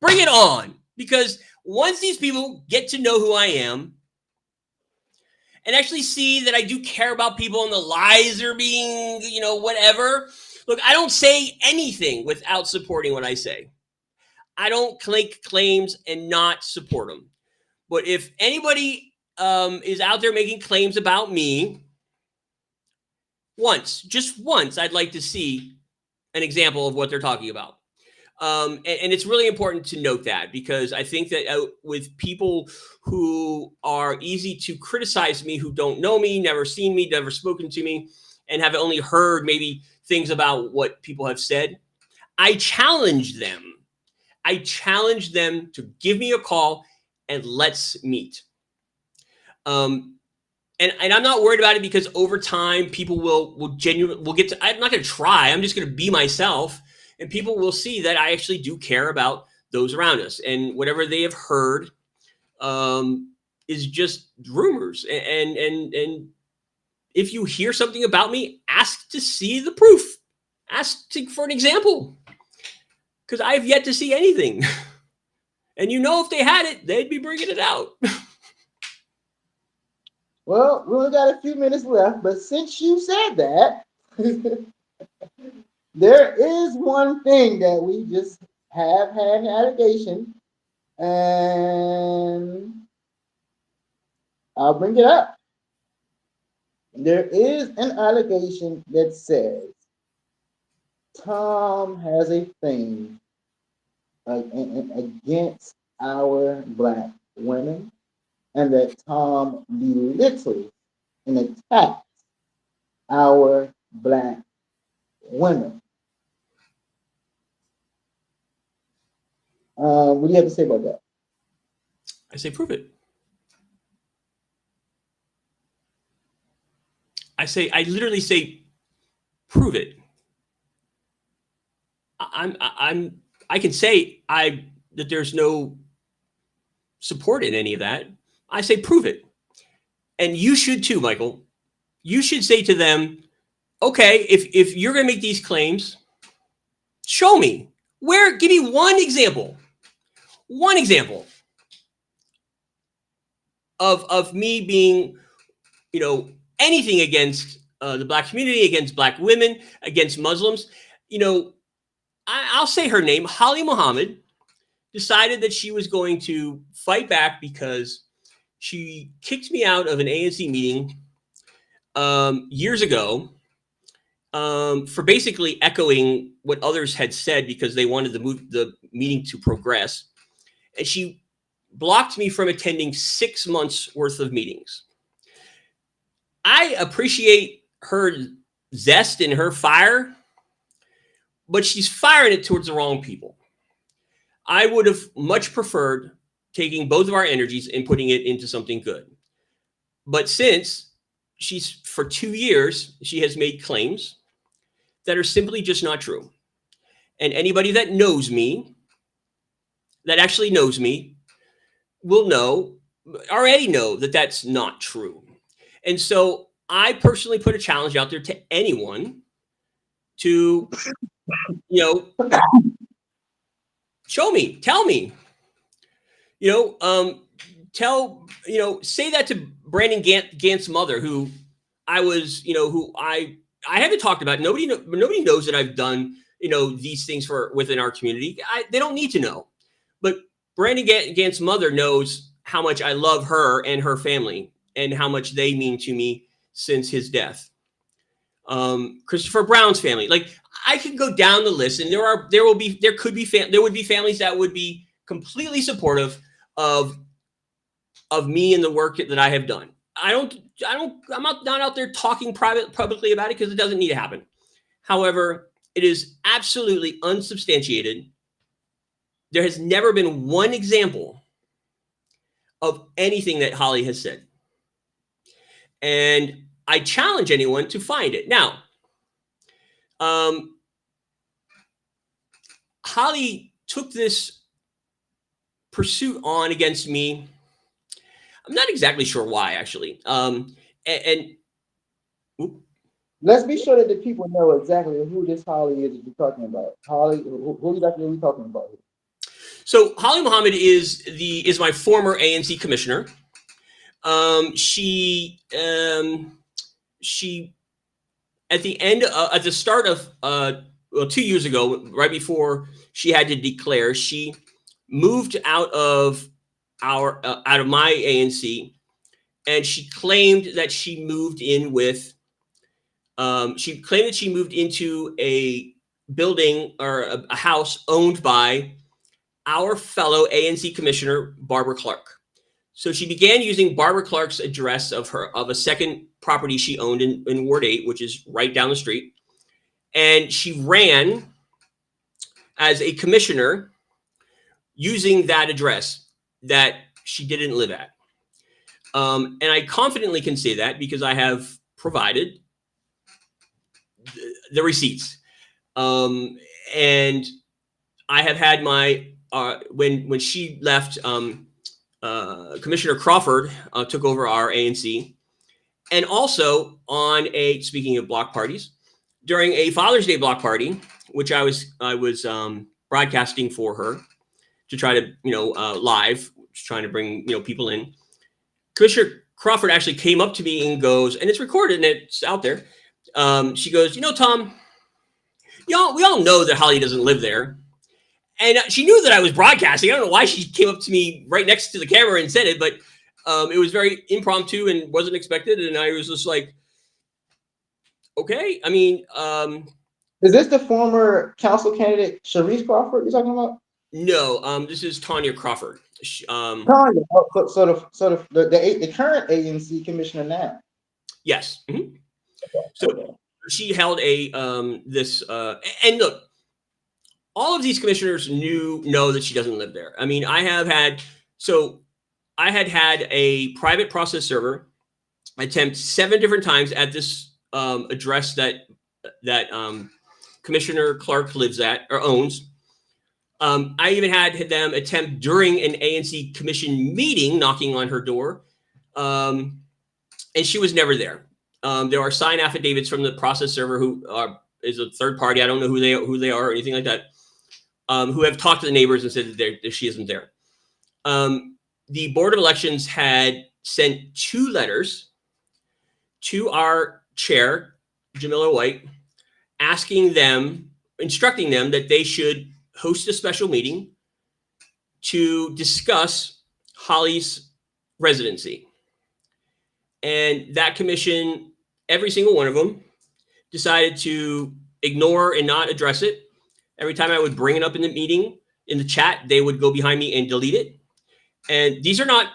Bring it on. Because once these people get to know who I am and actually see that I do care about people and the lies are being, whatever. Look, I don't say anything without supporting what I say. I don't make claims and not support them. But if anybody is out there making claims about me, just once, I'd like to see an example of what they're talking about. And it's really important to note that, because I think that with people who are easy to criticize me, who don't know me, never seen me, never spoken to me, and have only heard maybe things about what people have said, I challenge them. I challenge them to give me a call and let's meet. And I'm not worried about it, because over time, people will get to, I'm not going to try. I'm just going to be myself. And people will see that I actually do care about those around us. And whatever they have heard is just rumors. And if you hear something about me, ask to see the proof. Ask for an example. Because I've yet to see anything. And if they had it, they'd be bringing it out. Well, we only got a few minutes left, but since you said that, there is one thing that we just have had an allegation, and I'll bring it up. There is an allegation that says Tom has a thing against our Black women, and that Tom belittles and attacks our Black women. What do you have to say about that? I say prove it. I literally say prove it. I can say that there's no support in any of that. I say prove it. And you should too, Michael. You should say to them, okay, if you're going to make these claims, show me. Where? Give me one example. One example of me being, anything against the Black community, against Black women, against Muslims. I'll say her name. Holly Muhammad decided that she was going to fight back because she kicked me out of an ANC meeting years ago for basically echoing what others had said because they wanted the meeting to progress. And she blocked me from attending 6 months worth of meetings. I appreciate her zest and her fire, but she's firing it towards the wrong people. I would have much preferred taking both of our energies and putting it into something good. But since for 2 years, she has made claims that are simply just not true. And anybody that knows me, that actually knows me, will already know that that's not true. And so I personally put a challenge out there to anyone to, show me, tell me, say that to Brandon Gant's mother, who I was, who I haven't talked about. Nobody knows that I've done, these things within our community. They don't need to know. But Brandon Gant's mother knows how much I love her and her family and how much they mean to me since his death. Christopher Brown's family, like I could go down the list, and there would be families that would be completely supportive of me and the work that I have done. I'm not out there talking publicly about it because it doesn't need to happen. However, it is absolutely unsubstantiated. There has never been one example of anything that Holly has said. And I challenge anyone to find it. Now, Holly took this pursuit on against me. I'm not exactly sure why, actually. Let's be sure that the people know exactly who this Holly is that you're talking about. Holly, who exactly are we talking about here? So Holly Muhammad is my former ANC commissioner. She at the start of 2 years ago, right before she had to declare, she moved out of my ANC, and she claimed that she moved in with. She claimed that she moved into a building or a house owned by our fellow ANC commissioner, Barbara Clark. So she began using Barbara Clark's address of a second property she owned in Ward 8, which is right down the street. And she ran as a commissioner using that address that she didn't live at. And I confidently can say that because I have provided the receipts. And I have had my, when she left, Commissioner Crawford took over our ANC. And also speaking of block parties, during a Father's Day block party, which I was broadcasting for her to try to, live, trying to bring, people in. Commissioner Crawford actually came up to me and goes, and it's recorded and it's out there. She goes, Tom, we all know that Holly doesn't live there. And she knew that I was broadcasting. I don't know why she came up to me right next to the camera and said it, but it was very impromptu and wasn't expected. And I was just like, okay. I mean, is this the former council candidate Sharice Crawford you're talking about? No, this is Tanya Crawford. Tanya, sort of the current ANC commissioner now. Yes. Mm-hmm. So she held a and look, all of these commissioners know that she doesn't live there. I mean, I had had a private process server attempt 7 different times at this address that Commissioner Clark lives at or owns. I even had them attempt during an ANC commission meeting, knocking on her door, and she was never there. There are signed affidavits from the process server who is a third party. I don't know who they are or anything like that. Who have talked to the neighbors and said that she isn't there. The Board of Elections had sent 2 letters to our chair, Jamila White, instructing them that they should host a special meeting to discuss Holly's residency. And that commission, every single one of them, decided to ignore and not address it. Every time I would bring it up in the meeting, in the chat, they would go behind me and delete it. And these are not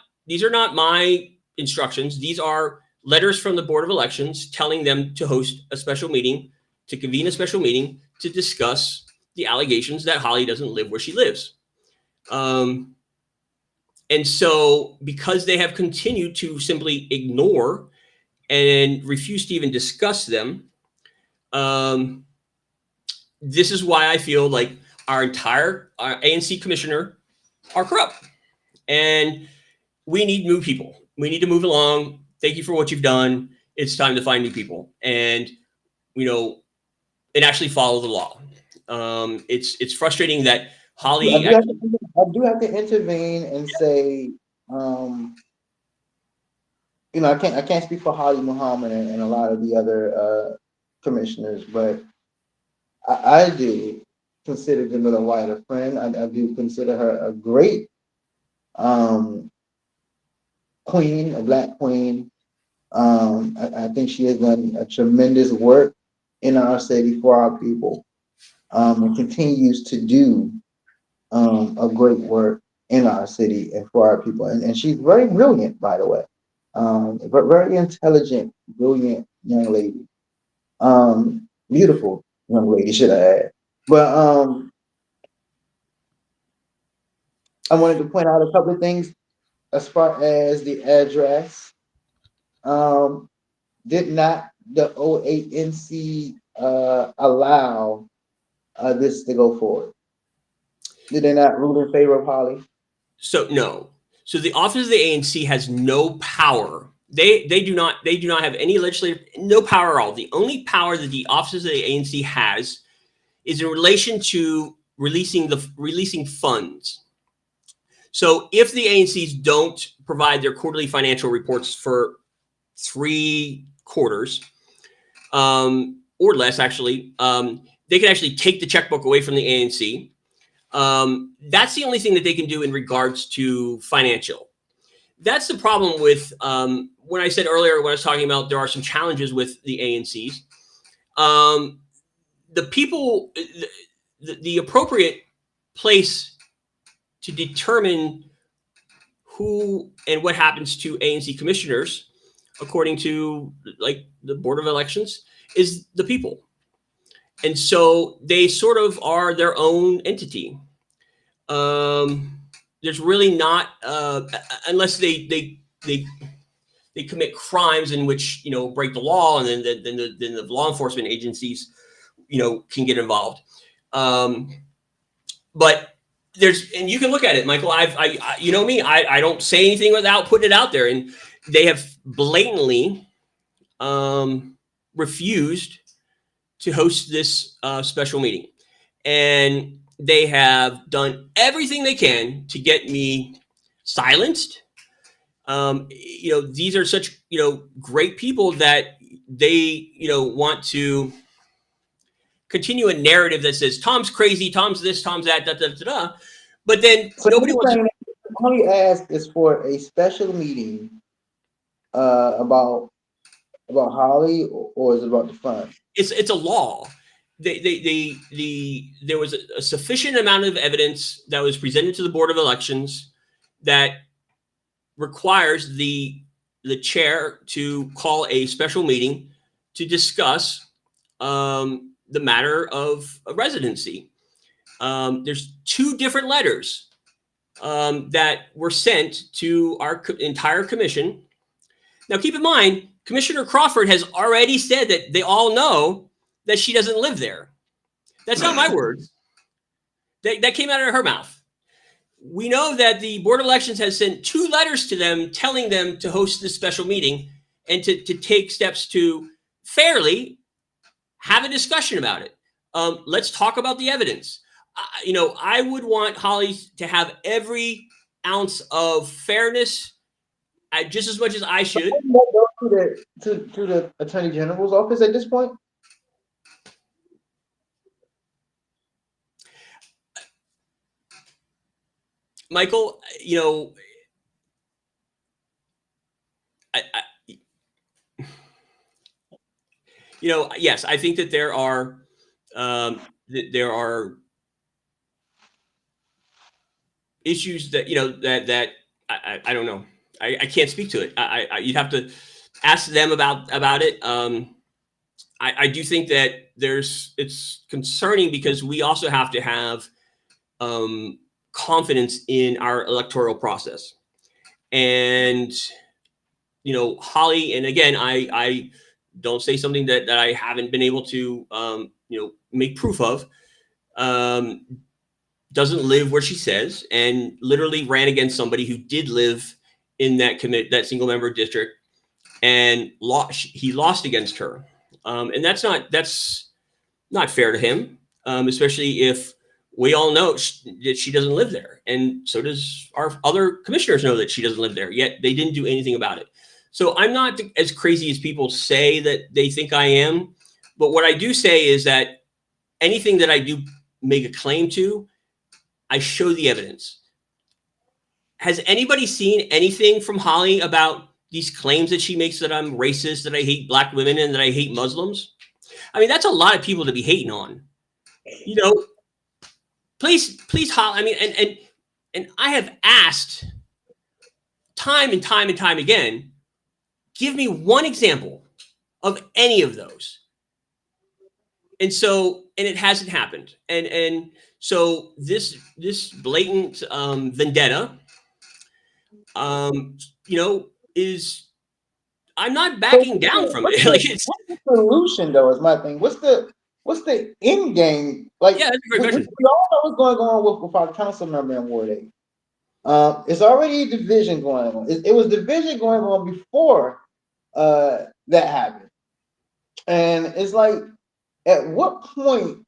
my instructions. These are letters from the Board of Elections telling them to host a special meeting, to convene a special meeting to discuss the allegations that Holly doesn't live where she lives. And so because they have continued to simply ignore and refuse to even discuss them, this is why I feel like our ANC commissioner are corrupt. And we need new people. We need to move along. Thank you for what you've done. It's time to find new people and, and actually follow the law. It's frustrating that Holly. I do have to intervene and say, I can't speak for Holly Muhammad and a lot of the other commissioners, but I do consider Jamila White a friend. I do consider her a great queen, a Black queen. I think she has done a tremendous work in our city for our people, and continues to do a great work in our city and for our people. And she's very brilliant, by the way, but very intelligent, brilliant young lady, beautiful young lady, should I add. But I wanted to point out a couple of things as far as the address. Did not the OANC allow this to go forward? Did they not rule in favor of Holly? So no. So the office of the ANC has no power. They do not have any legislative, no power at all. The only power that the office of the ANC has is in relation to releasing funds. So if the ANCs don't provide their quarterly financial reports for 3 quarters, or less actually, they can actually take the checkbook away from the ANC. That's the only thing that they can do in regards to financial. That's the problem with when I said earlier, when I was talking about there are some challenges with the ANCs. The people, the appropriate place to determine who and what happens to ANC commissioners, according to like the Board of Elections, is the people. And so they sort of are their own entity. There's really not, unless they commit crimes in which, break the law, and then the law enforcement agencies, can get involved. But and you can look at it, Michael. I you know me, I don't say anything without putting it out there, and they have blatantly refused to host this special meeting, and they have done everything they can to get me silenced, These are such, great people that they, want to continue a narrative that says Tom's crazy, Tom's this, Tom's that, da, da, da, da. But then So nobody you're wants to. saying that all you ask is for a special meeting about Holly, or is it about the fund? It's a law. There was a sufficient amount of evidence that was presented to the Board of Elections that requires the chair to call a special meeting to discuss the matter of a residency. There's 2 different letters that were sent to our entire commission. Now, keep in mind, Commissioner Crawford has already said that they all know that she doesn't live there. That's not my words. That came out of her mouth. We know that the Board of Elections has sent 2 letters to them telling them to host this special meeting and to take steps to fairly have a discussion about it. Let's talk about the evidence. I would want Holly to have every ounce of fairness, just as much as I should. Go to the Attorney General's office at this point. Michael, yes, I think that there are issues that that I don't know. I can't speak to it. You'd have to ask them about it. I do think that it's concerning because we also have to have confidence in our electoral process. And Holly, and again, I don't say something that I haven't been able to make proof of. Doesn't live where she says, and literally ran against somebody who did live in that single member district, and he lost against her. And that's not fair to him, especially if we all know that she doesn't live there. And so does our other commissioners know that she doesn't live there, yet they didn't do anything about it. So I'm not as crazy as people say that they think I am. But what I do say is that anything that I do make a claim to, I show the evidence. Has anybody seen anything from Holly about these claims that she makes that I'm racist, that I hate Black women, and that I hate Muslims? I mean, that's a lot of people to be hating on. Please, Holly. I mean, and I have asked time and time and time again, give me one example of any of those. And it hasn't happened. And so this blatant vendetta, is, I'm not backing down from it. Like, it's what's the solution, though? Is my thing. What's the end game? Like, yeah, that's a great question. We all know what's going on with our council member in Ward 8. It's already division going on. It was division going on before that happened, and it's like, at what point,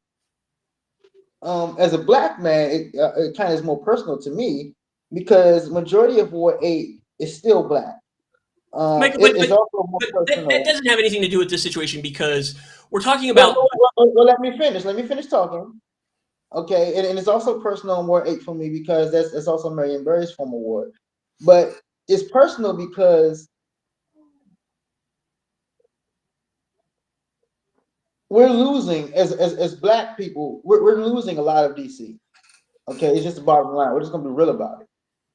as a Black man, it kind of is more personal to me because majority of Ward 8 is still Black. Michael, it's also more personal. That doesn't have anything to do with this situation because we're talking about. Well, let me finish talking. Okay, and it's also personal in Ward 8 for me because that's also Marion Berry's former ward. But it's personal because we're losing as Black people. We're losing a lot of DC. Okay, it's just the bottom line. We're just gonna be real about it.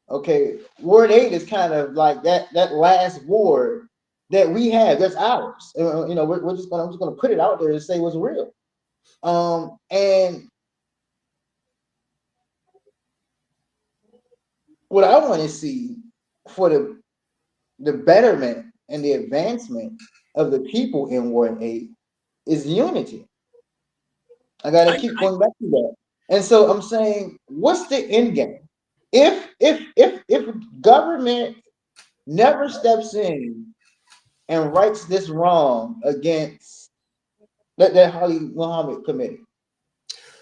Okay, Ward 8 is kind of like that last ward that we have. That's ours. I'm just gonna put it out there and say what's real. And what I want to see for the betterment and the advancement of the people in Ward 8 is unity. I gotta keep going back to that. And so I'm saying, what's the end game? If government never steps in and rights this wrong against that Holly Muhammad committee,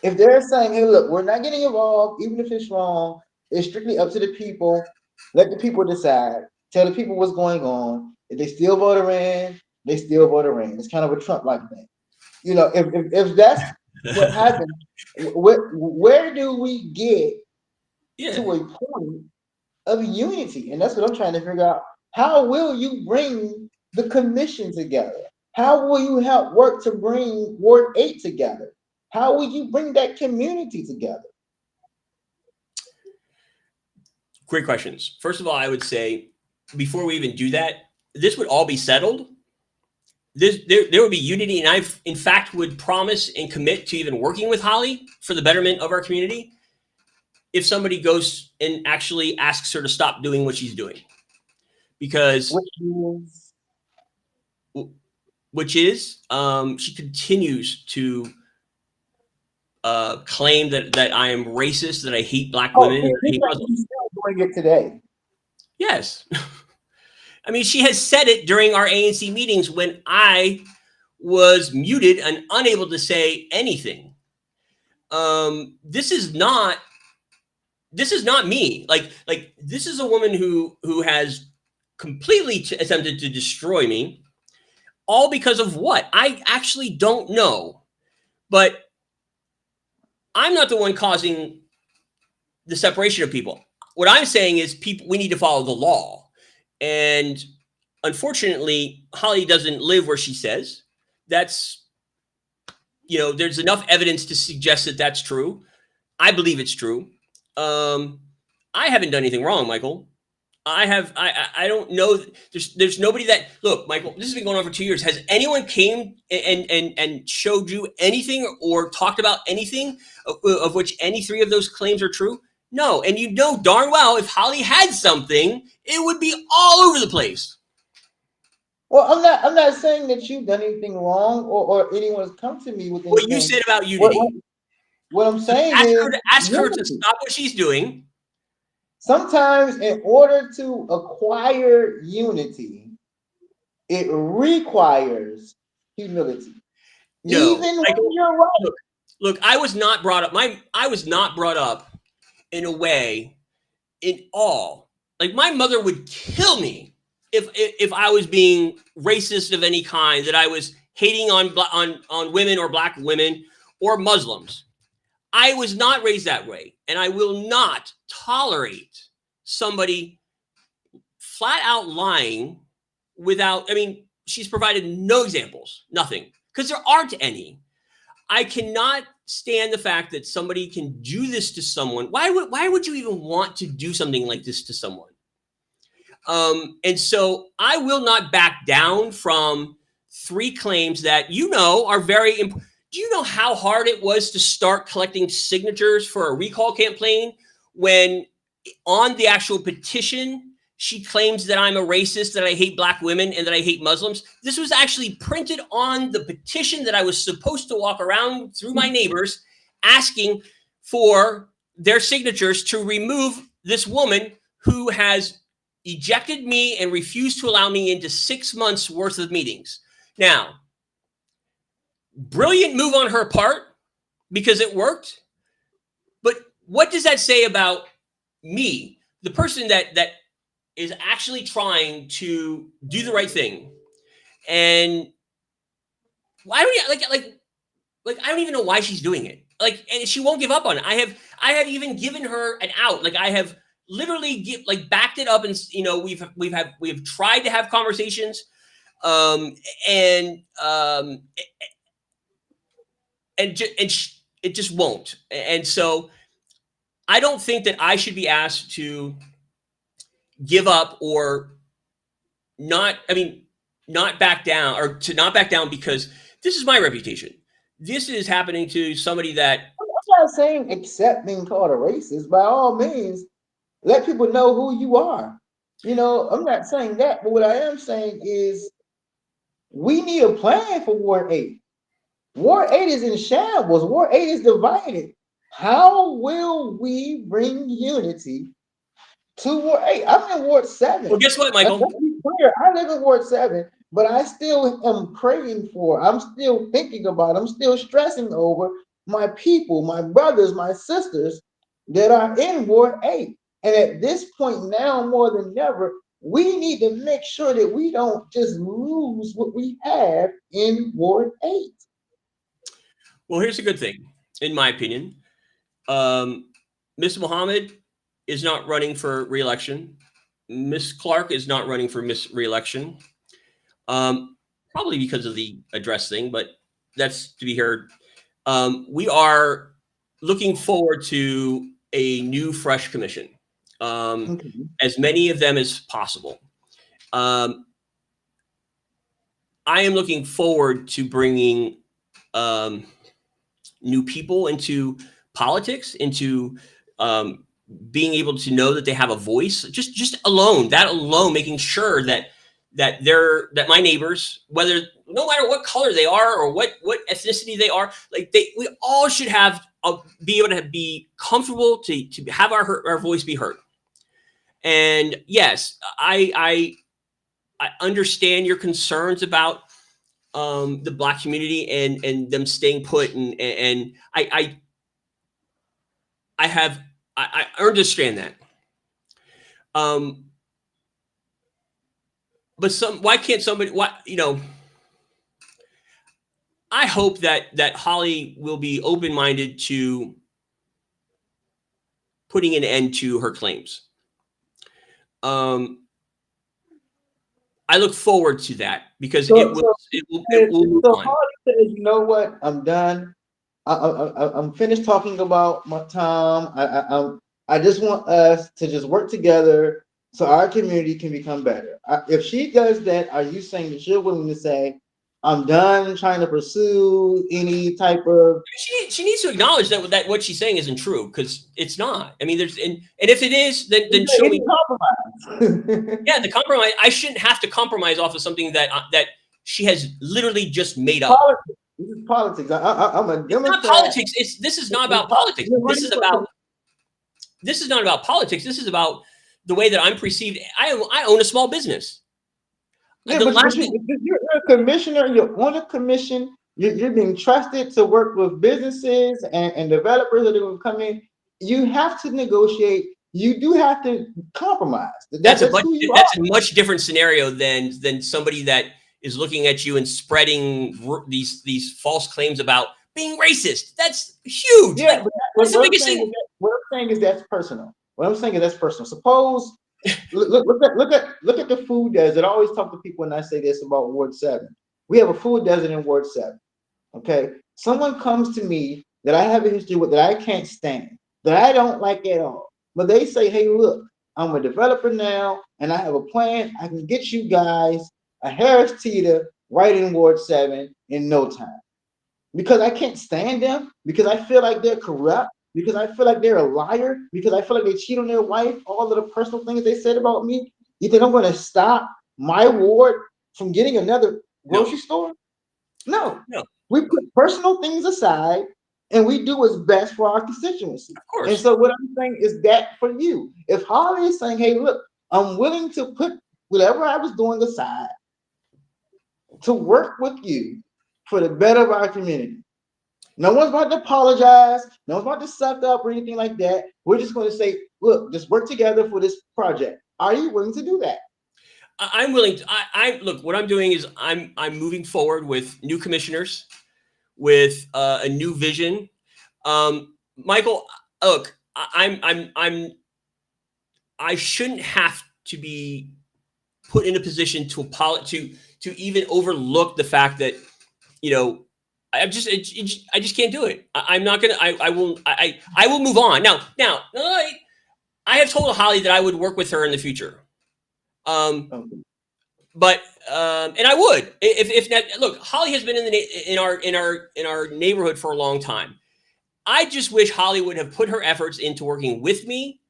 if they're saying, hey, look, we're not getting involved, even if it's wrong, it's strictly up to the people, let the people decide. tell the people what's going on. If they still vote her in, they still vote her in. It's kind of a Trump-like thing. You know, if that's what happens, where do we get to a point of unity? And that's what I'm trying to figure out. How will you bring the commission together? How will you help work to bring Ward 8 together? How will you bring that community together? Great questions. First of all, I would say before we even do that, this would all be settled. There would be unity, and I, in fact, would promise and commit to even working with Holly for the betterment of our community if somebody goes and actually asks her to stop doing what she's doing. Because which is she continues to claim that I am racist, that I hate black women. And I hate Muslims. Still doing it today. Yes. I mean, she has said it during our ANC meetings when I was muted and unable to say anything. This is not me. Like this is a woman who has completely attempted to destroy me, all because of what? I actually don't know. But I'm not the one causing the separation of people. What I'm saying is we need to follow the law. And unfortunately, Holly doesn't live where she says. That's, there's enough evidence to suggest that that's true. I believe it's true. I haven't done anything wrong, Michael. I don't know. There's nobody that, look, Michael, this has been going on for 2 years. Has anyone came and showed you anything or talked about anything of which any three of those claims are true? No. And you know darn well if Holly had something, it would be all over the place. Well, I'm not saying that you've done anything wrong or anyone's come to me with anything. What you said about unity. What I'm saying ask her to stop what she's doing. Sometimes in order to acquire unity, it requires humility. No, even when you're right. Look, I was not brought up. I was not brought up in a way in awe. Like my mother would kill me if I was being racist of any kind, that I was hating on women or black women or Muslims. I was not raised that way, and I will not tolerate somebody flat out lying without, she's provided no examples, nothing, because there aren't any. I cannot stand the fact that somebody can do this to someone. Why would you even want to do something like this to someone? And so I will not back down from three claims that are very important. Do you know how hard it was to start collecting signatures for a recall campaign when on the actual petition, she claims that I'm a racist, that I hate black women, and that I hate Muslims? This was actually printed on the petition that I was supposed to walk around through my neighbors asking for their signatures to remove this woman who has ejected me and refused to allow me into 6 months worth of meetings. Now, brilliant move on her part because it worked. But what does that say about me, the person that is actually trying to do the right thing? And why do you I don't even know why she's doing it. And she won't give up on it. I have even given her an out. I have literally backed it up, and we've tried to have conversations, it just won't. And so I don't think that I should be asked to give up or not back down, or to not back down, because this is my reputation. This is happening to somebody that... I'm not saying accept being called a racist. By all means, let people know who you are. I'm not saying that, but what I am saying is we need a plan for Ward 8. Ward 8 is in shambles. Ward 8 is divided. How will we bring unity to Ward 8? I'm in Ward 7. Well, guess what, Michael? Let's be clear. I live in Ward 7, but I still am praying for, I'm still thinking about, I'm still stressing over my people, my brothers, my sisters that are in Ward 8. And at this point now, more than ever, we need to make sure that we don't just lose what we have in Ward 8. Well, here's a good thing, in my opinion. Ms. Muhammad is not running for reelection. Ms. Clark is not running for reelection. Probably because of the address thing, but that's to be heard. We are looking forward to a new, fresh commission, Okay. as many of them as possible. I am looking forward to bringing new people into politics, into being able to know that they have a voice. Just alone, making sure that my neighbors, whether no matter what color they are or what ethnicity they are, like we all should be able to be comfortable to have our voice be heard. And yes, I understand your concerns about the Black community and them staying put, and I understand that. But why can't somebody? I hope that Holly will be open-minded to putting an end to her claims. I look forward to that because it will move So on. Harley says, you know what? I'm done. I'm finished talking about my time. I just want us to just work together so our community can become better. If she does that, are you saying that you're willing to say, I'm done trying to pursue any type of? She needs to acknowledge that what she's saying isn't true, because it's not. I mean, and if it is, then show me. Compromise. Yeah, the compromise. I shouldn't have to compromise off of something that she has literally just made up. Politics. This is politics. I'm a Democrat. It's not politics. This is not about politics. This is not about politics. This is about the way that I'm perceived. I own a small business. Yeah, but you're a commissioner. You're on a commission. You're being trusted to work with businesses and developers that are going to come in. You have to negotiate. You do have to compromise. That's a much different scenario than somebody that is looking at you and spreading these false claims about being racist. That's huge. Yeah, but that's the biggest thing. What I'm saying is that's personal. Suppose look at the food desert. I always talk to people when I say this about Ward 7. We have a food desert in Ward 7. Okay, someone comes to me that I have a history with, that I can't stand, that I don't like at all. But they say, hey, look, I'm a developer now, and I have a plan. I can get you guys a Harris Teeter right in Ward 7 in no time. Because I can't stand them, because I feel like they're corrupt, because I feel like they're a liar, because I feel like they cheat on their wife, all of the personal things they said about me. You think I'm going to stop my ward from getting another grocery store? No. We put personal things aside and we do what's best for our constituency. Of course. And so what I'm saying is that for you, if Holly is saying, hey, look, I'm willing to put whatever I was doing aside to work with you for the better of our community. No one's about to apologize. No one's about to suck up or anything like that. We're just going to say, look, just work together for this project. Are you willing to do that? I'm willing to. I look. What I'm doing is I'm moving forward with new commissioners, with a new vision. Michael, look, I shouldn't have to be put in a position to even overlook the fact that, I just can't do it. I'm not gonna. I will move on. Now, I have told Holly that I would work with her in the future. But and I would if that. Look, Holly has been in our neighborhood for a long time. I just wish Holly would have put her efforts into working with me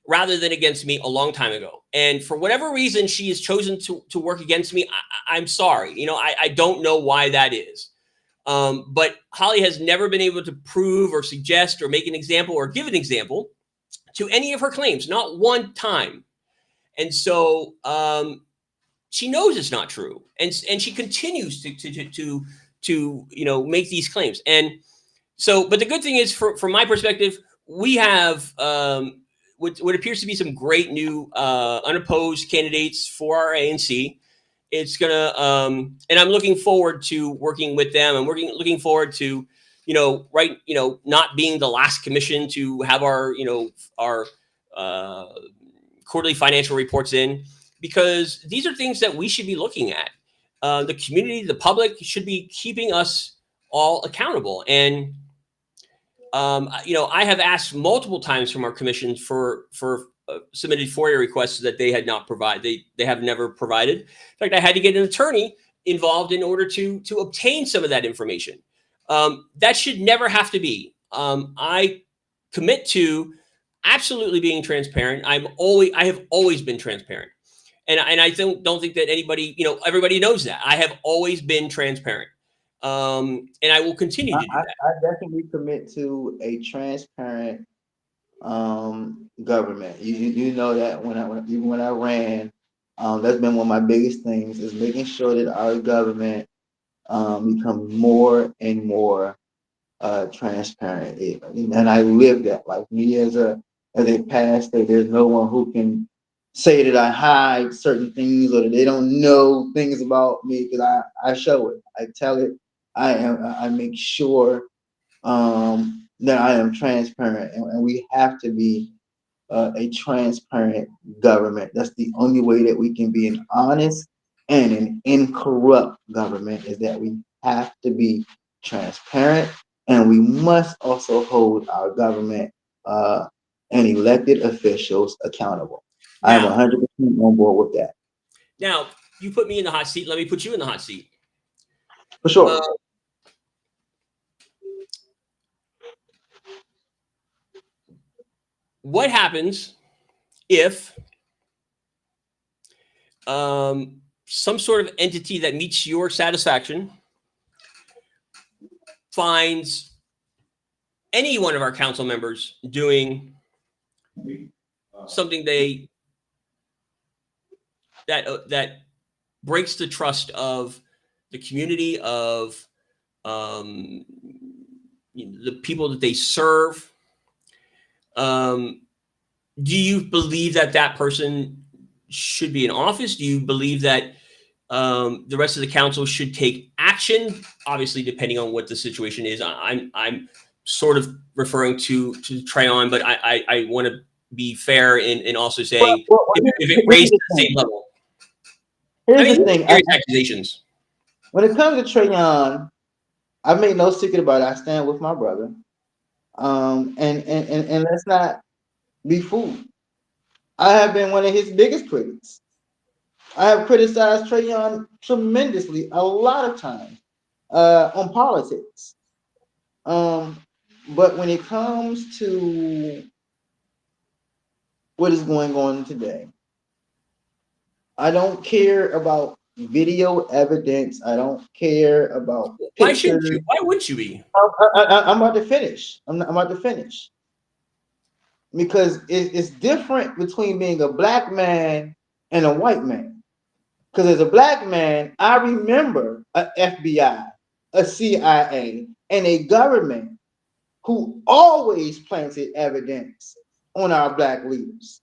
rather than against me a long time ago. And for whatever reason, she has chosen to work against me. I'm sorry. I don't know why that is. But Holly has never been able to prove or suggest or make an example or give an example to any of her claims, not one time. And so she knows it's not true, and she continues to make these claims. And so, but the good thing is, from my perspective, we have what appears to be some great new unopposed candidates for our ANC. It's gonna, and I'm looking forward to working with them. I'm looking forward to, not being the last commission to have our quarterly financial reports in, because these are things that we should be looking at. The community, the public should be keeping us all accountable. And I have asked multiple times from our commissions for submitted FOIA requests that they had not provided. They have never provided. In fact, I had to get an attorney involved in order to obtain some of that information. That should never have to be. I commit to absolutely being transparent. I have always been transparent, and I don't think that anybody, everybody knows that I have always been transparent. And I will continue to do that. I definitely commit to a transparent government. You know that even when I ran, that's been one of my biggest things, is making sure that our government becomes more and more transparent. And I live that life. Me as a pastor, there's no one who can say that I hide certain things or that they don't know things about me, because I show it. I tell it. I make sure that I am transparent, and we have to be a transparent government. That's the only way that we can be an honest and an incorrupt government, is that we have to be transparent, and we must also hold our government and elected officials accountable. I'm 100% on board with that. Now, you put me in the hot seat. Let me put you in the hot seat. For sure. What happens if some sort of entity that meets your satisfaction finds any one of our council members doing something that breaks the trust of the community, of the people that they serve? Do you believe that person should be in office? Do you believe that the rest of the council should take action? Obviously, depending on what the situation is. I'm sort of referring to Trayon, but I want to be fair and also say if it raised to the same level. Here's the thing. Accusations. When it comes to Trayon, I've made no secret about it. I stand with my brother. And let's not be fooled. I have been one of his biggest critics. I have criticized Trayon tremendously a lot of times on politics. But when it comes to what is going on today, I don't care about video evidence. I don't care about pictures. Why shouldn't you? Why wouldn't you be? I'm about to finish. I'm about to finish. Because it's different between being a black man and a white man. Because as a black man, I remember a FBI, a CIA, and a government who always planted evidence on our black leaders.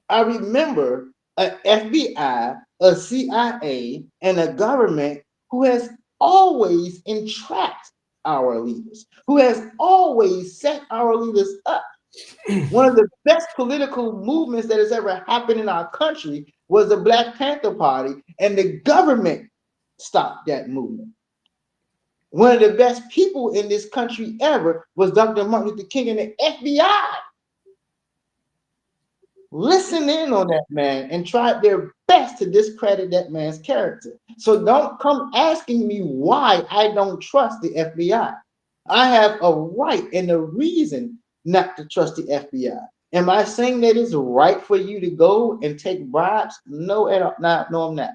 I remember a FBI, a CIA, and a government who has always entrapped our leaders, who has always set our leaders up. One of the best political movements that has ever happened in our country was the Black Panther Party, and the government stopped that movement. One of the best people in this country ever was Dr. Martin Luther King and the FBI. Listen in on that man and tried their best to discredit that man's character. So don't come asking me why I don't trust the FBI. I have a right and a reason not to trust the FBI. Am I saying that it's right for you to go and take bribes? No, I'm not.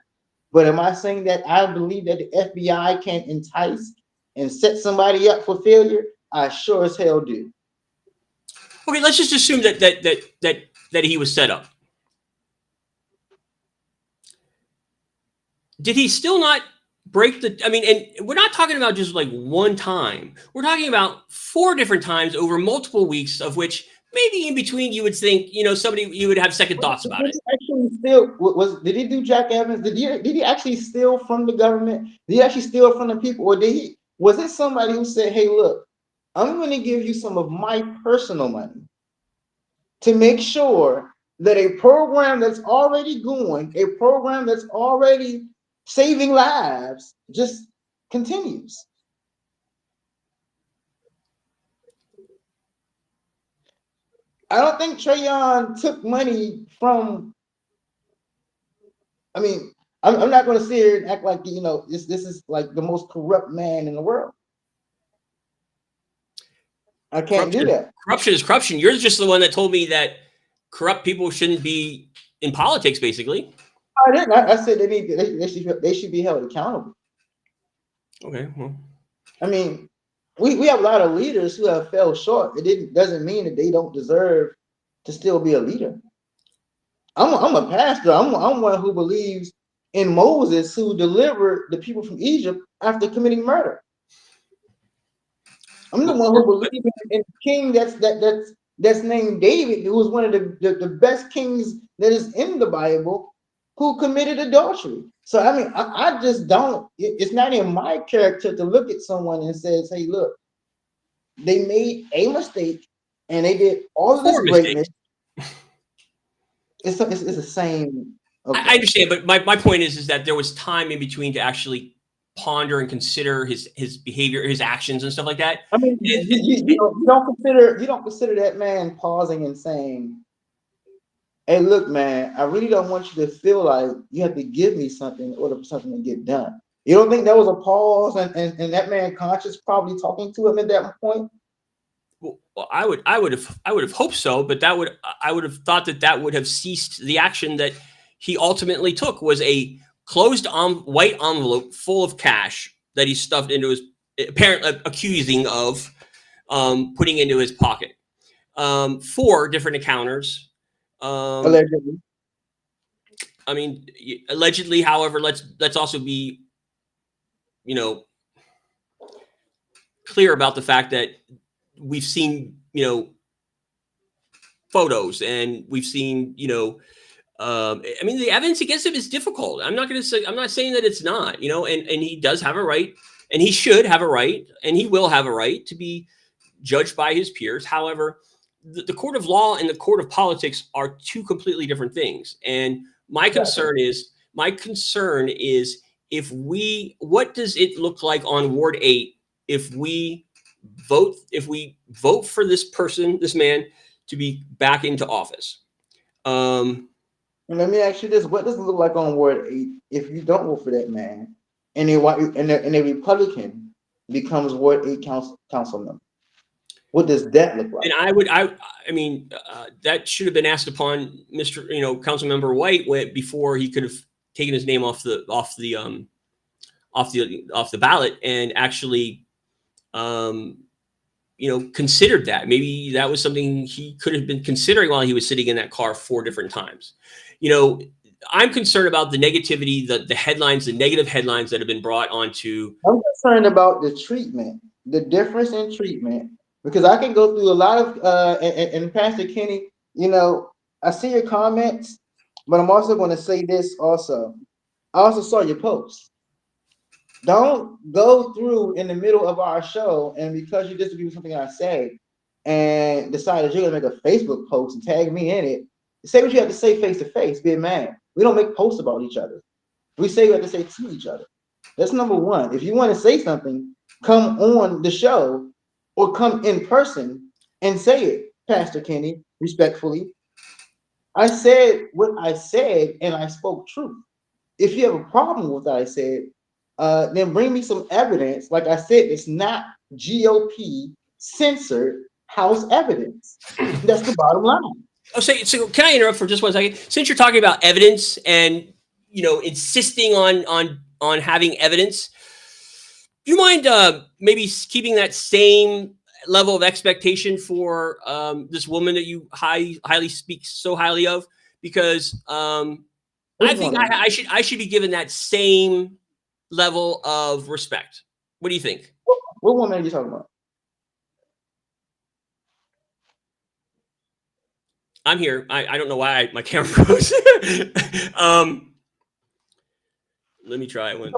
But am I saying that I believe that the FBI can entice and set somebody up for failure? I sure as hell do. Okay, let's just assume that he was set up. Did he still not break the? I mean, and we're not talking about just like one time. We're talking about 4 different times over multiple weeks, of which maybe in between, you would think, somebody, you would have second thoughts about Did it. he actually steal? Did he do Jack Evans? Did he actually steal from the government? Did he actually steal from the people, or did he? Was it somebody who said, "Hey, look, I'm going to give you some of my personal money to make sure that a program that's already going, a program that's already saving lives, just continues." I don't think Trayon took money from. I mean, I'm not going to sit here and act like this is like the most corrupt man in the world. I can't do that. Corruption is corruption. You're just the one that told me that corrupt people shouldn't be in politics, basically. I didn't. I said they should be held accountable. Okay, well, I mean, we have a lot of leaders who have fell short. Doesn't mean that they don't deserve to still be a leader. I'm a pastor. I'm one who believes in Moses, who delivered the people from Egypt after committing murder. I'm the one who believes in a king that's named David, who was one of the best kings that is in the Bible, who committed adultery. So I mean, I just don't. It's not in my character to look at someone and says, "Hey, look, they made a mistake and they did all of this greatness." It's the same. Okay. I understand, but my point is that there was time in between to actually ponder and consider his behavior, his actions, and stuff like that. I mean, you don't consider that man pausing and saying, "Hey, look, man, I really don't want you to feel like you have to give me something in order for something to get done." You don't think that was a pause and that man conscious probably talking to him at that point? Well, I would have hoped so, but I would have thought that would have ceased the action that he ultimately took, was a closed white envelope full of cash that he stuffed into his, apparently accusing of putting into his pocket. 4 different accounters. Allegedly. I mean, allegedly. However, let's also be, clear about the fact that we've seen, photos, and we've seen, I mean, the evidence against him is difficult. I'm not saying that it's not, and he does have a right, and he should have a right, and he will have a right to be judged by his peers. However, the court of law and the court of politics are 2 completely different things. And my concern is what does it look like on Ward 8 if we vote for this man to be back into office? And let me ask you this: what does it look like on Ward 8 if you don't vote for that man, and a Republican becomes Ward 8 council member? What does that look like? And I mean, that should have been asked upon Mr. Councilmember White before he could have taken his name off the ballot and actually, considered that. Maybe that was something he could have been considering while he was sitting in that car 4 different times. I'm concerned about the negativity, the headlines, the negative headlines that have been brought onto. I'm concerned about the treatment, the difference in treatment, because I can go through a lot of, and Pastor Kenny, I see your comments, but I'm also going to say this also. I also saw your post. Don't go through in the middle of our show, and because you disagree with something I say, and decide that you're going to make a Facebook post and tag me in it, say what you have to say face to face, be a man. We don't make posts about each other. We say what we have to say to each other. That's number one. If you want to say something, come on the show or come in person and say it, Pastor Kenny, respectfully. I said what I said, and I spoke truth. If you have a problem with what I said, then bring me some evidence. Like I said, it's not GOP censored House evidence. That's the bottom line. Oh, so can I interrupt for just 1 second? Since you're talking about evidence and insisting on having evidence, do you mind maybe keeping that same level of expectation for this woman that you highly speak so highly of? Because I think I should be given that same level of respect. What do you think? What woman are you talking about? I'm here. I don't know why my camera froze. Let me try one.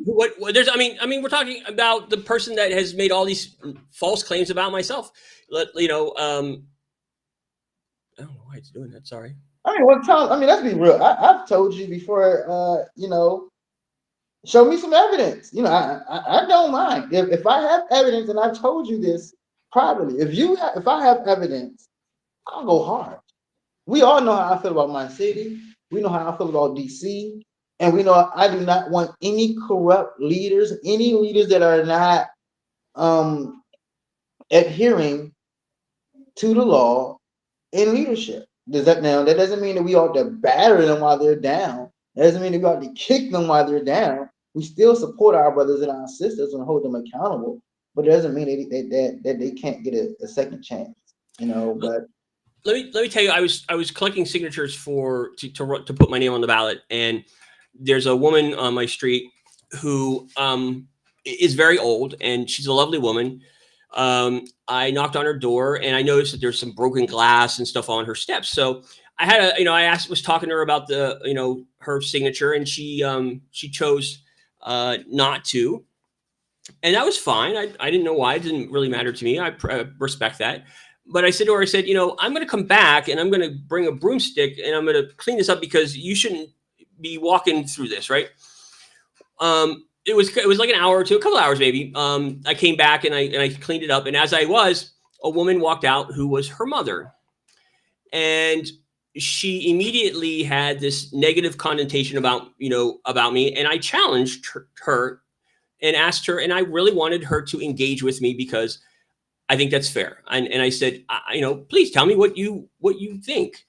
What there's, I mean, we're talking about the person that has made all these false claims about myself. I don't know why it's doing that. Sorry. I mean, what time? I mean, let's be real. I've told you before. Show me some evidence. I don't mind if I have evidence, and I've told you this privately. If I have evidence, I'll go hard. We all know how I feel about my city. We know how I feel about DC. And we know I do not want any corrupt leaders, any leaders that are not adhering to the law in leadership. That doesn't mean that we ought to batter them while they're down. That doesn't mean that we ought to kick them while they're down. We still support our brothers and our sisters and hold them accountable. But it doesn't mean that they can't get a second chance. But let me tell you, I was collecting signatures to put my name on the ballot, and there's a woman on my street who is very old, and she's a lovely woman. I knocked on her door, and I noticed that there's some broken glass and stuff on her steps. So I had was talking to her about her signature, and she chose not to, and that was fine. I didn't know why. It didn't really matter to me. I respect that. But I said to her, I'm going to come back, and I'm going to bring a broomstick, and I'm going to clean this up because you shouldn't be walking through this, right? It was like an hour or two, a couple hours maybe. I came back and I cleaned it up, and as I was, a woman walked out who was her mother, and she immediately had this negative connotation about me, and I challenged her and asked her, and I really wanted her to engage with me because I think that's fair, and I said, please tell me what you think.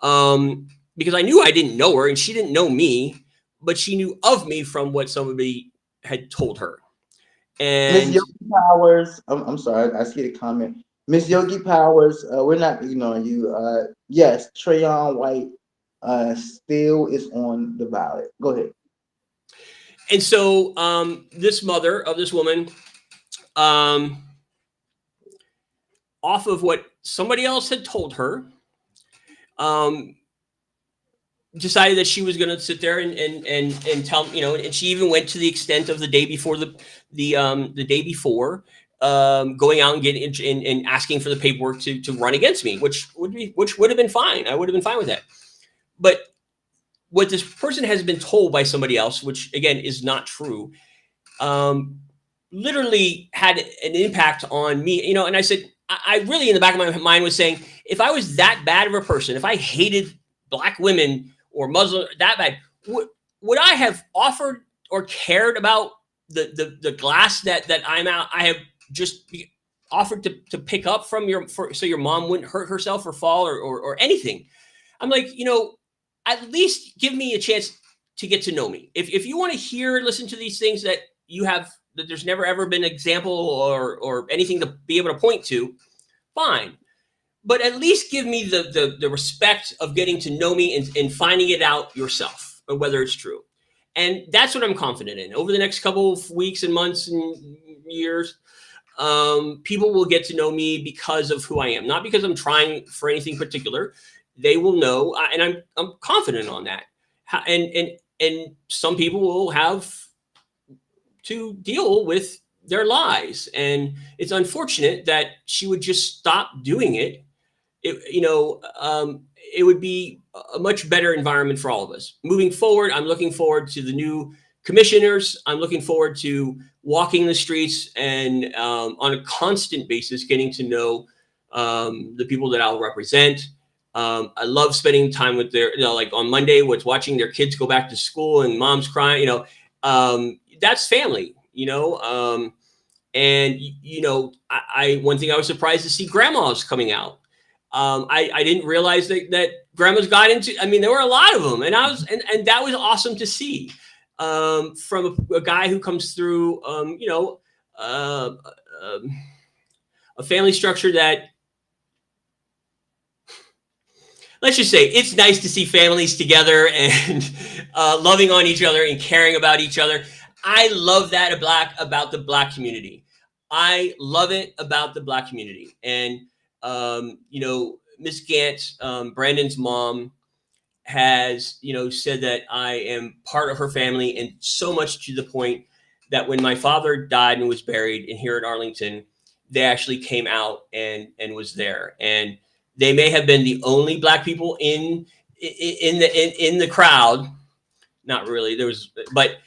Because I knew I didn't know her and she didn't know me, but she knew of me from what somebody had told her. And Miss Yogi Powers, I'm sorry, I see the comment. Miss Yogi Powers, we're not ignoring you. Yes, Trayon White still is on the ballot. Go ahead. And so this mother of this woman, off of what somebody else had told her, decided that she was going to sit there and tell, and she even went to the extent of the day before going out and getting and asking for the paperwork to run against me, which would have been fine. I would have been fine with that. But what this person has been told by somebody else, which again is not true, literally had an impact on me, and I said, I really in the back of my mind was saying, if I was that bad of a person, if I hated Black women or Muslim that bad, would I have offered or cared about the glass that I'm out? I have just offered to pick up from so your mom wouldn't hurt herself or fall or anything. I'm like, at least give me a chance to get to know me. If you want to listen to these things that there's never ever been an example or anything to be able to point to, fine. But at least give me the respect of getting to know me and finding it out yourself, or whether it's true. And that's what I'm confident in. Over the next couple of weeks and months and years, people will get to know me because of who I am, not because I'm trying for anything particular. They will know, and I'm confident on that. And some people will have to deal with their lies, and it's unfortunate that she would just stop doing it. It would be a much better environment for all of us. Moving forward, I'm looking forward to the new commissioners. I'm looking forward to walking the streets and on a constant basis getting to know the people that I'll represent. I love spending time with like on Monday, watching their kids go back to school and mom's crying, that's family, and one thing I was surprised to see grandmas coming out. I didn't realize that grandmas got into, there were a lot of them, and that was awesome to see, from a guy who comes through, a family structure that, let's just say, it's nice to see families together and loving on each other and caring about each other. I love that about the Black community. I love it about the Black community. And, Miss Gant, Brandon's mom, has, said that I am part of her family, and so much to the point that when my father died and was buried in here in Arlington, they actually came out and was there. And they may have been the only Black people in the crowd. Not really. There was, but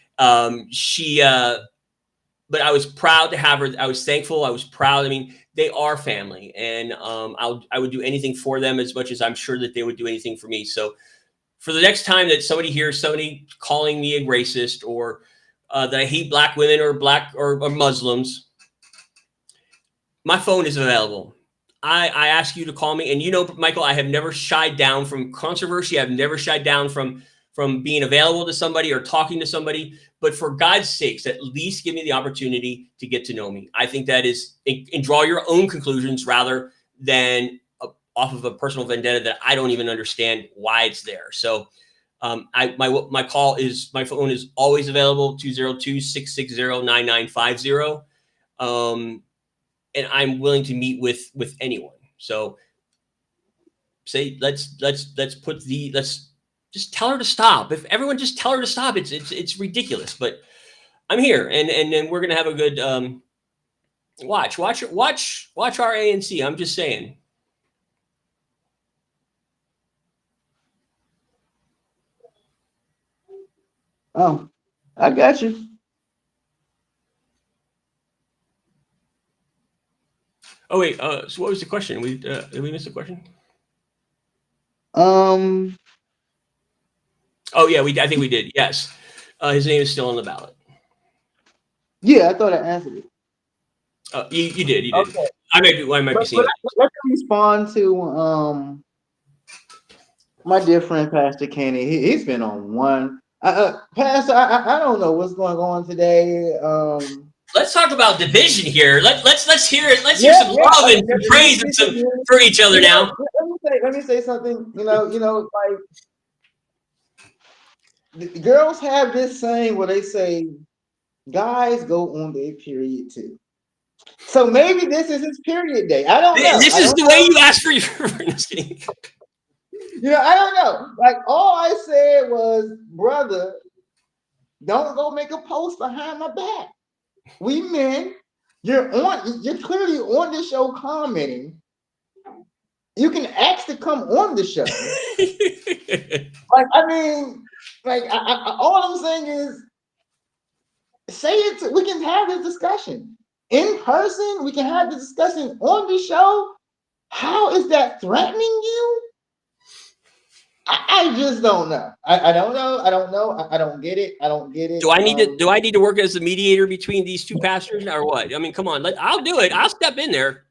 but I was proud to have her. I was thankful. I was proud. I mean, they are family, and I would do anything for them as much as I'm sure that they would do anything for me. So for the next time that somebody hears somebody calling me a racist, or that I hate Black women or Black or Muslims, my phone is available. I ask you to call me. And Michael, I have never shied down from controversy. I've never shied down from being available to somebody or talking to somebody. But for God's sakes, at least give me the opportunity to get to know me. I think that is, and draw your own conclusions rather than off of a personal vendetta that I don't even understand why it's there. So my phone is always available, 202-660-9950. And I'm willing to meet with anyone. So let's just tell her to stop. If everyone just tell her to stop, it's ridiculous. But I'm here, and then we're gonna have a good watch our ANC. I'm just saying. Oh, I got you. Oh wait, so what was the question? Did we miss the question? Um, Oh yeah, I think we did. Yes, his name is still on the ballot. yeah, I thought I answered it. You did. Okay. I might be seeing. Let's respond to my dear friend Pastor Kenny. He's been on one. Pastor, I don't know what's going on today. Let's talk about division here. Let's hear it. Let's hear some love and some praise and some for each other now. Let me say something. Like the girls have this saying where they say guys go on their period too. So maybe this is his period day. I don't know. This is the way you ask for your. I don't know. Like all I said was, brother, don't go make a post behind my back. We men, you're clearly on the show commenting. You can ask to come on the show. All I'm saying is, say it. We can have this discussion in person. We can have the discussion on the show. How is that threatening you? I just don't know. I don't know. I don't know. I don't get it. I don't get it. Do I need to work as the mediator between these two pastors, or what? I mean, come on. I'll do it. I'll step in there.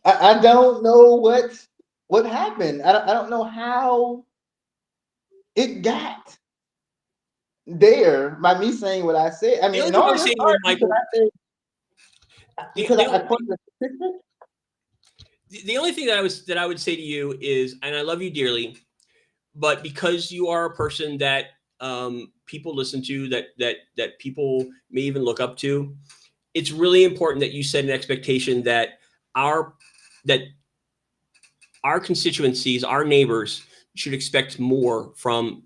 I don't know what happened. I don't know how it got there by me saying what I said. I mean, the only thing that I would say to you is, and I love you dearly, but because you are a person that people listen to, that people may even look up to, it's really important that you set an expectation that our constituencies, our neighbors, should expect more from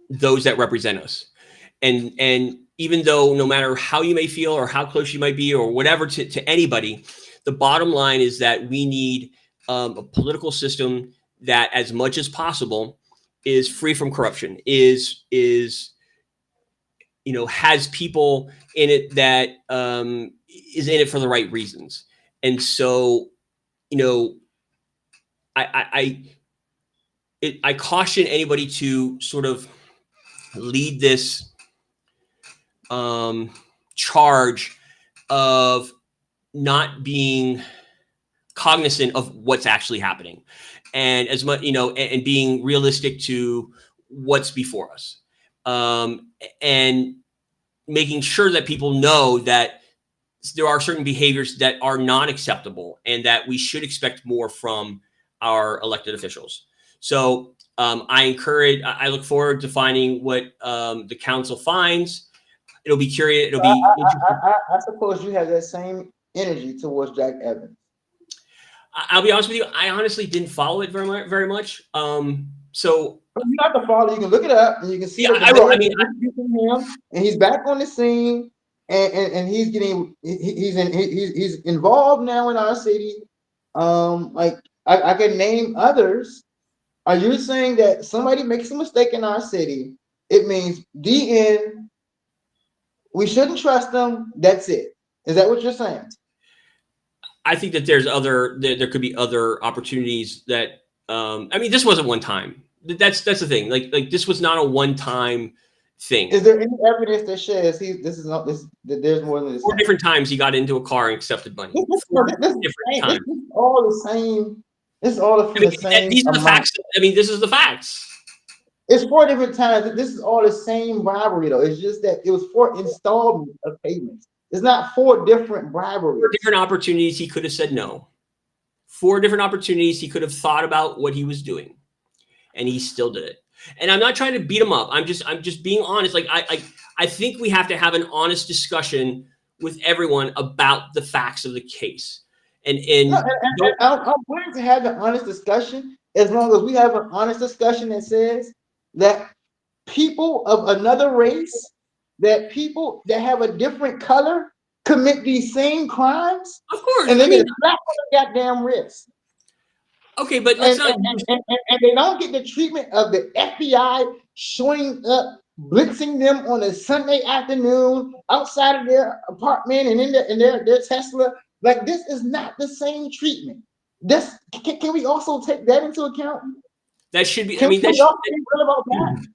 those that represent us. And even though no matter how you may feel or how close you might be or whatever to anybody, the bottom line is that we need a political system that, as much as possible, is free from corruption, has people in it that is in it for the right reasons. And so, I caution anybody to sort of lead this charge of not being cognizant of what's actually happening, and as much, and being realistic to what's before us, and making sure that people know that there are certain behaviors that are not acceptable and that we should expect more from our elected officials. So I look forward to finding what the council finds. It'll be curious. It'll be. I suppose you have that same energy towards Jack Evans. I'll be honest with you. I honestly didn't follow it very much. So You have to follow. You can look it up, and you can see yeah, that the I will. mayor I mean, is introducing him, and he's back on the scene, and he's getting he's involved now in our city. Like I can name others. Are you saying that somebody makes a mistake in our city? It means the end. We shouldn't trust them. That's it. Is that what you're saying? I think that there could be other opportunities that. I mean, this wasn't one time. That's the thing. Like this was not a one time thing. Is there any evidence that says this is not this that there's more than this? 4 different times he got into a car and accepted money. This Times. is all the same. It's all from the same. These are the facts. I mean, this is the facts. It's 4 different times. This is all the same bribery, though. It's just that it was 4 installments of payments. It's not 4 different briberies. 4 different opportunities he could have said no. 4 different opportunities he could have thought about what he was doing, and he still did it. And I'm not trying to beat him up. I'm just being honest. Like I think we have to have an honest discussion with everyone about the facts of the case. And I'm willing to have an honest discussion as long as we have an honest discussion that says that people of another race, that people that have a different color commit these same crimes. Of course. And they get slapped on the goddamn wrist. Okay, but let's and they don't get the treatment of the FBI showing up, blitzing them on a Sunday afternoon outside of their apartment and in their Tesla. Like, this is not the same treatment. This can we also take that into account? That should be. Can I mean, we that also be real about that?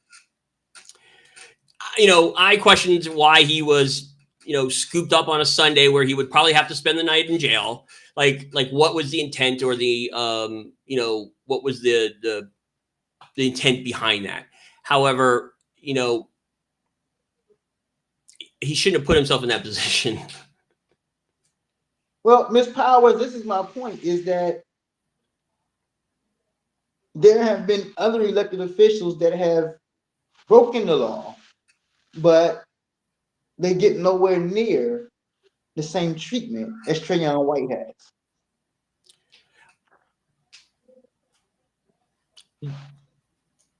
You know, I questioned why he was, you know, scooped up on a Sunday where he would probably have to spend the night in jail. Like what was the intent or the, you know, what was the intent behind that? However, you know, he shouldn't have put himself in that position. Well, Ms. Powers, this is my point, is that there have been other elected officials that have broken the law, but they get nowhere near the same treatment as Trayon White has.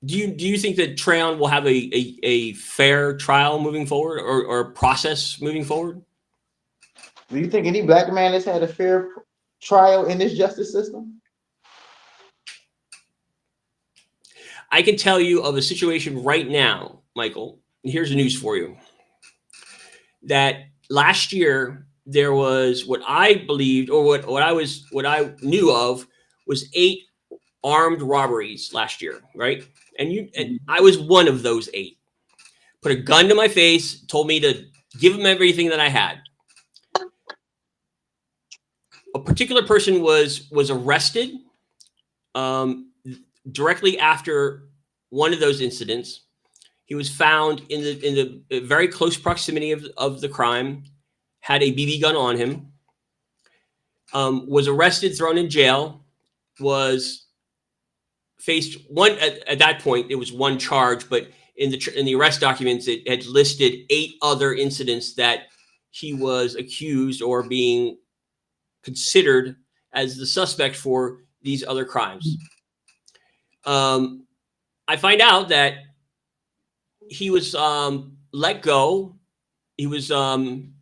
Do you think that Trayon will have a fair trial moving forward or process moving forward? Do you think any black man has had a fair trial in this justice system? I can tell you of a situation right now, Michael, and here's the news for you, that last year there was what I believed, or what I knew of, was 8 armed robberies last year, right? And I was one of those 8. Put a gun to my face, told me to give them everything that I had. A particular person was arrested directly after one of those incidents. He was found in the very close proximity of the crime, had a BB gun on him, was arrested, thrown in jail, was faced one at that point. It was one charge, but in the arrest documents, it had listed 8 other incidents that he was accused or being considered as the suspect for these other crimes. I find out that he was let go. He was supposed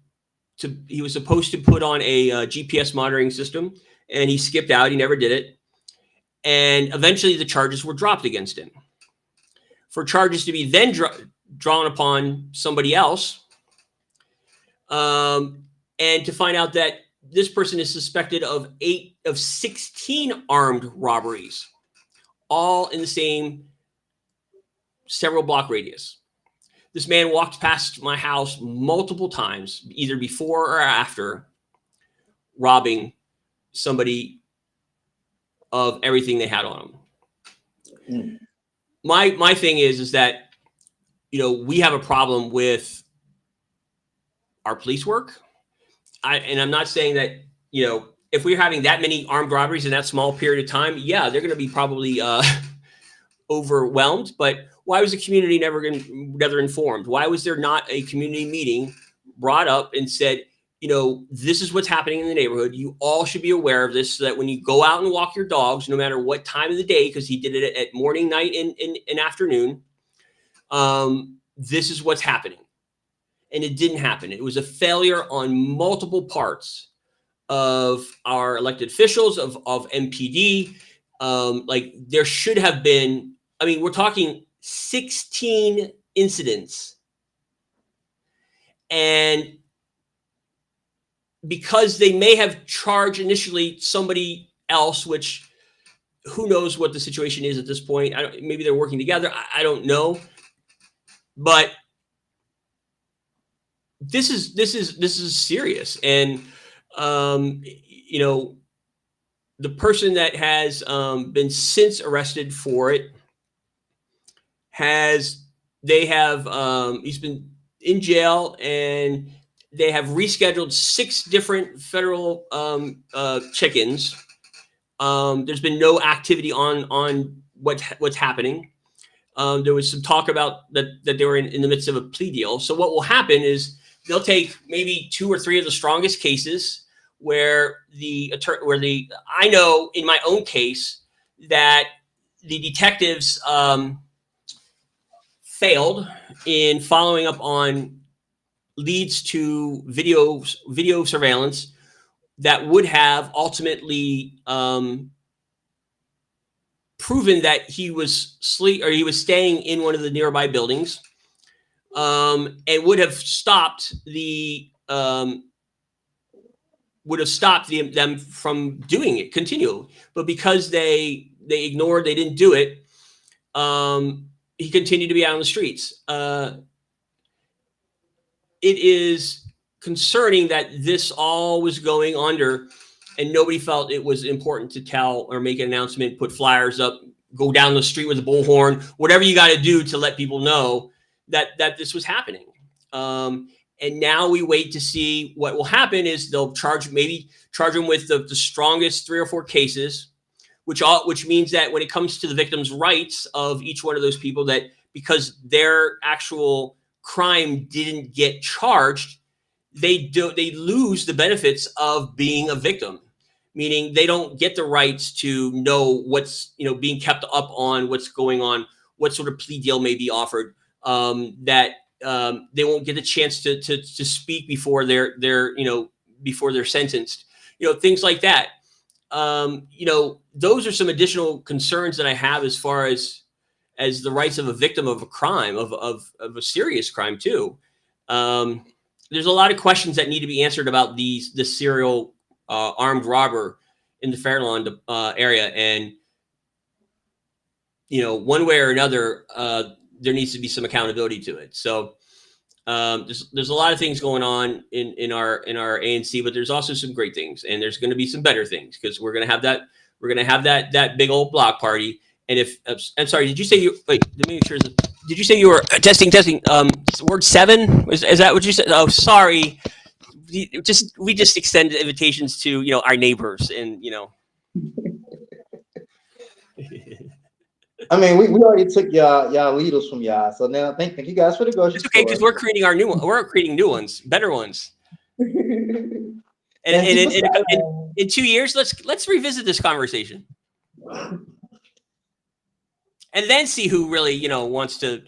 to put on a GPS monitoring system, and he skipped out. He never did it. And eventually the charges were dropped against him. For charges to be then drawn upon somebody else, and to find out that this person is suspected of 16 armed robberies, all in the same several block radius. This man walked past my house multiple times, either before or after, robbing somebody of everything they had on them. My thing is that, you know, we have a problem with our police work. And I'm not saying that, you know, if we're having that many armed robberies in that small period of time, yeah, they're going to be probably overwhelmed. But why was the community never informed? Why was there not a community meeting brought up and said, this is what's happening in the neighborhood. You all should be aware of this so that when you go out and walk your dogs, no matter what time of the day, because he did it at morning, night, and afternoon, this is what's happening. And it didn't happen. It was a failure on multiple parts of our elected officials, of MPD. Like there should have been, I mean, we're talking 16 incidents. And because they may have charged initially somebody else, which who knows what the situation is at this point. Maybe they're working together. I don't know. But this is serious. And, the person that has been since arrested for it he's been in jail, and they have rescheduled 6 different federal check-ins. There's been no activity on what's happening. There was some talk about that they were in the midst of a plea deal. So what will happen is they'll take maybe 2 or 3 of the strongest cases where I know in my own case that the detectives failed in following up on leads to video surveillance that would have ultimately proven that he was staying in one of the nearby buildings, and would have stopped them from doing it continually. But because they ignored, they didn't do it, he continued to be out on the streets. It is concerning that this all was going under, and nobody felt it was important to tell or make an announcement, put flyers up, go down the street with a bullhorn, whatever you got to do to let people know that this was happening. And now we wait to see what will happen. Is they'll charge him with the strongest 3 or 4 cases, which means that when it comes to the victims' rights of each one of those people, that because their actual crime didn't get charged, they lose the benefits of being a victim, meaning they don't get the rights to know what's being kept up on, what's going on, what sort of plea deal may be offered, that they won't get a chance to speak before they're sentenced, things like that. Those are some additional concerns that I have as far as the rights of a victim of a crime, of a serious crime too. There's a lot of questions that need to be answered about this serial armed robber in the Fairlawn area, and one way or another, there needs to be some accountability to it. So there's a lot of things going on in our ANC, but there's also some great things, and there's going to be some better things, because we're going to have that big old block party. And I'm sorry, did you say let me make sure. Did you say you were testing? Word 7? Is that what you said? Oh, sorry. We just extended invitations to, our neighbors, and, I mean, we already took y'all leaders from y'all, so now thank you guys for the grocery It's okay, because we're creating our new one. We're creating new ones, better ones. And in 2 years, let's revisit this conversation, and then see who really wants to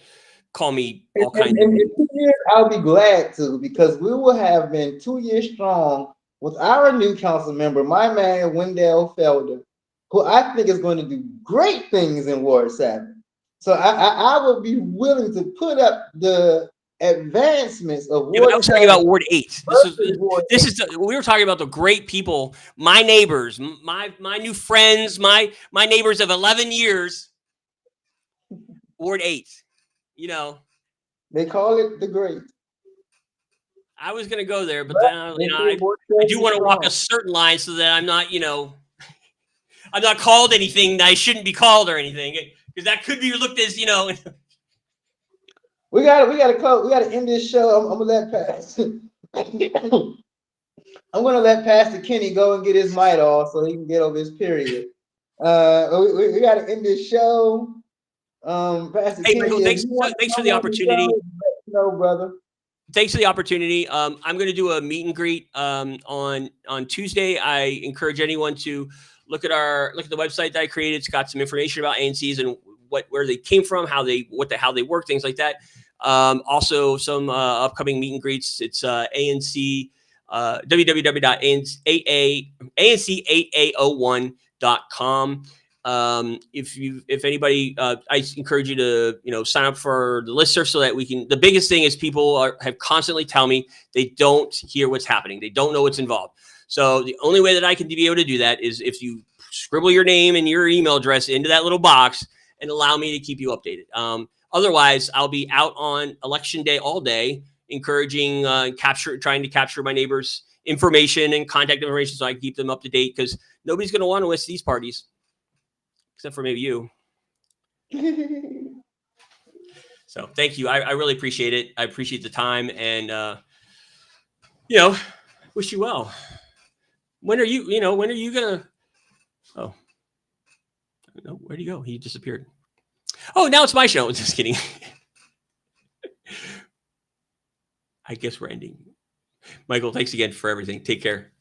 call me all kinds. In 2 years, I'll be glad to, because we will have been 2 years strong with our new council member, my man Wendell Felder, who I think is going to do great things in Ward 7. So I would be willing to put up the advancements of Ward 7. I was talking about Ward 8. We were talking about the great people, my neighbors, my new friends, my neighbors of 11 years. Ward 8. They call it the great. I was going to go there, but then I do want to walk a certain line so that I'm not, I'm not called anything that I shouldn't be called or anything, because that could be looked as, We gotta close. We gotta end this show. I'm gonna let Pastor Kenny go and get his mic off so he can get over his period. We gotta end this show. Pastor Kenny, Michael, thanks for the opportunity. No, brother. thanks for the opportunity. I'm going to do a meet and greet on Tuesday. I encourage anyone to look at the website that I created. It's got some information about ANCs and where they came from, how they work, things like that. Also, some upcoming meet and greets. It's ANC www.anc8a01.com. If anybody, I encourage you to, sign up for the listserv so that we can, the biggest thing is people have constantly tell me they don't hear what's happening. They don't know what's involved. So the only way that I can be able to do that is if you scribble your name and your email address into that little box and allow me to keep you updated. Otherwise, I'll be out on election day all day, encouraging, trying to capture my neighbors' information and contact information so I can keep them up to date, because nobody's going to want to miss these parties. Except for maybe you. So thank you. I really appreciate it. I appreciate the time, and wish you well. When are you gonna? Oh, no, where'd he go? He disappeared. Oh, now it's my show. Just kidding. I guess we're ending. Michael, thanks again for everything. Take care.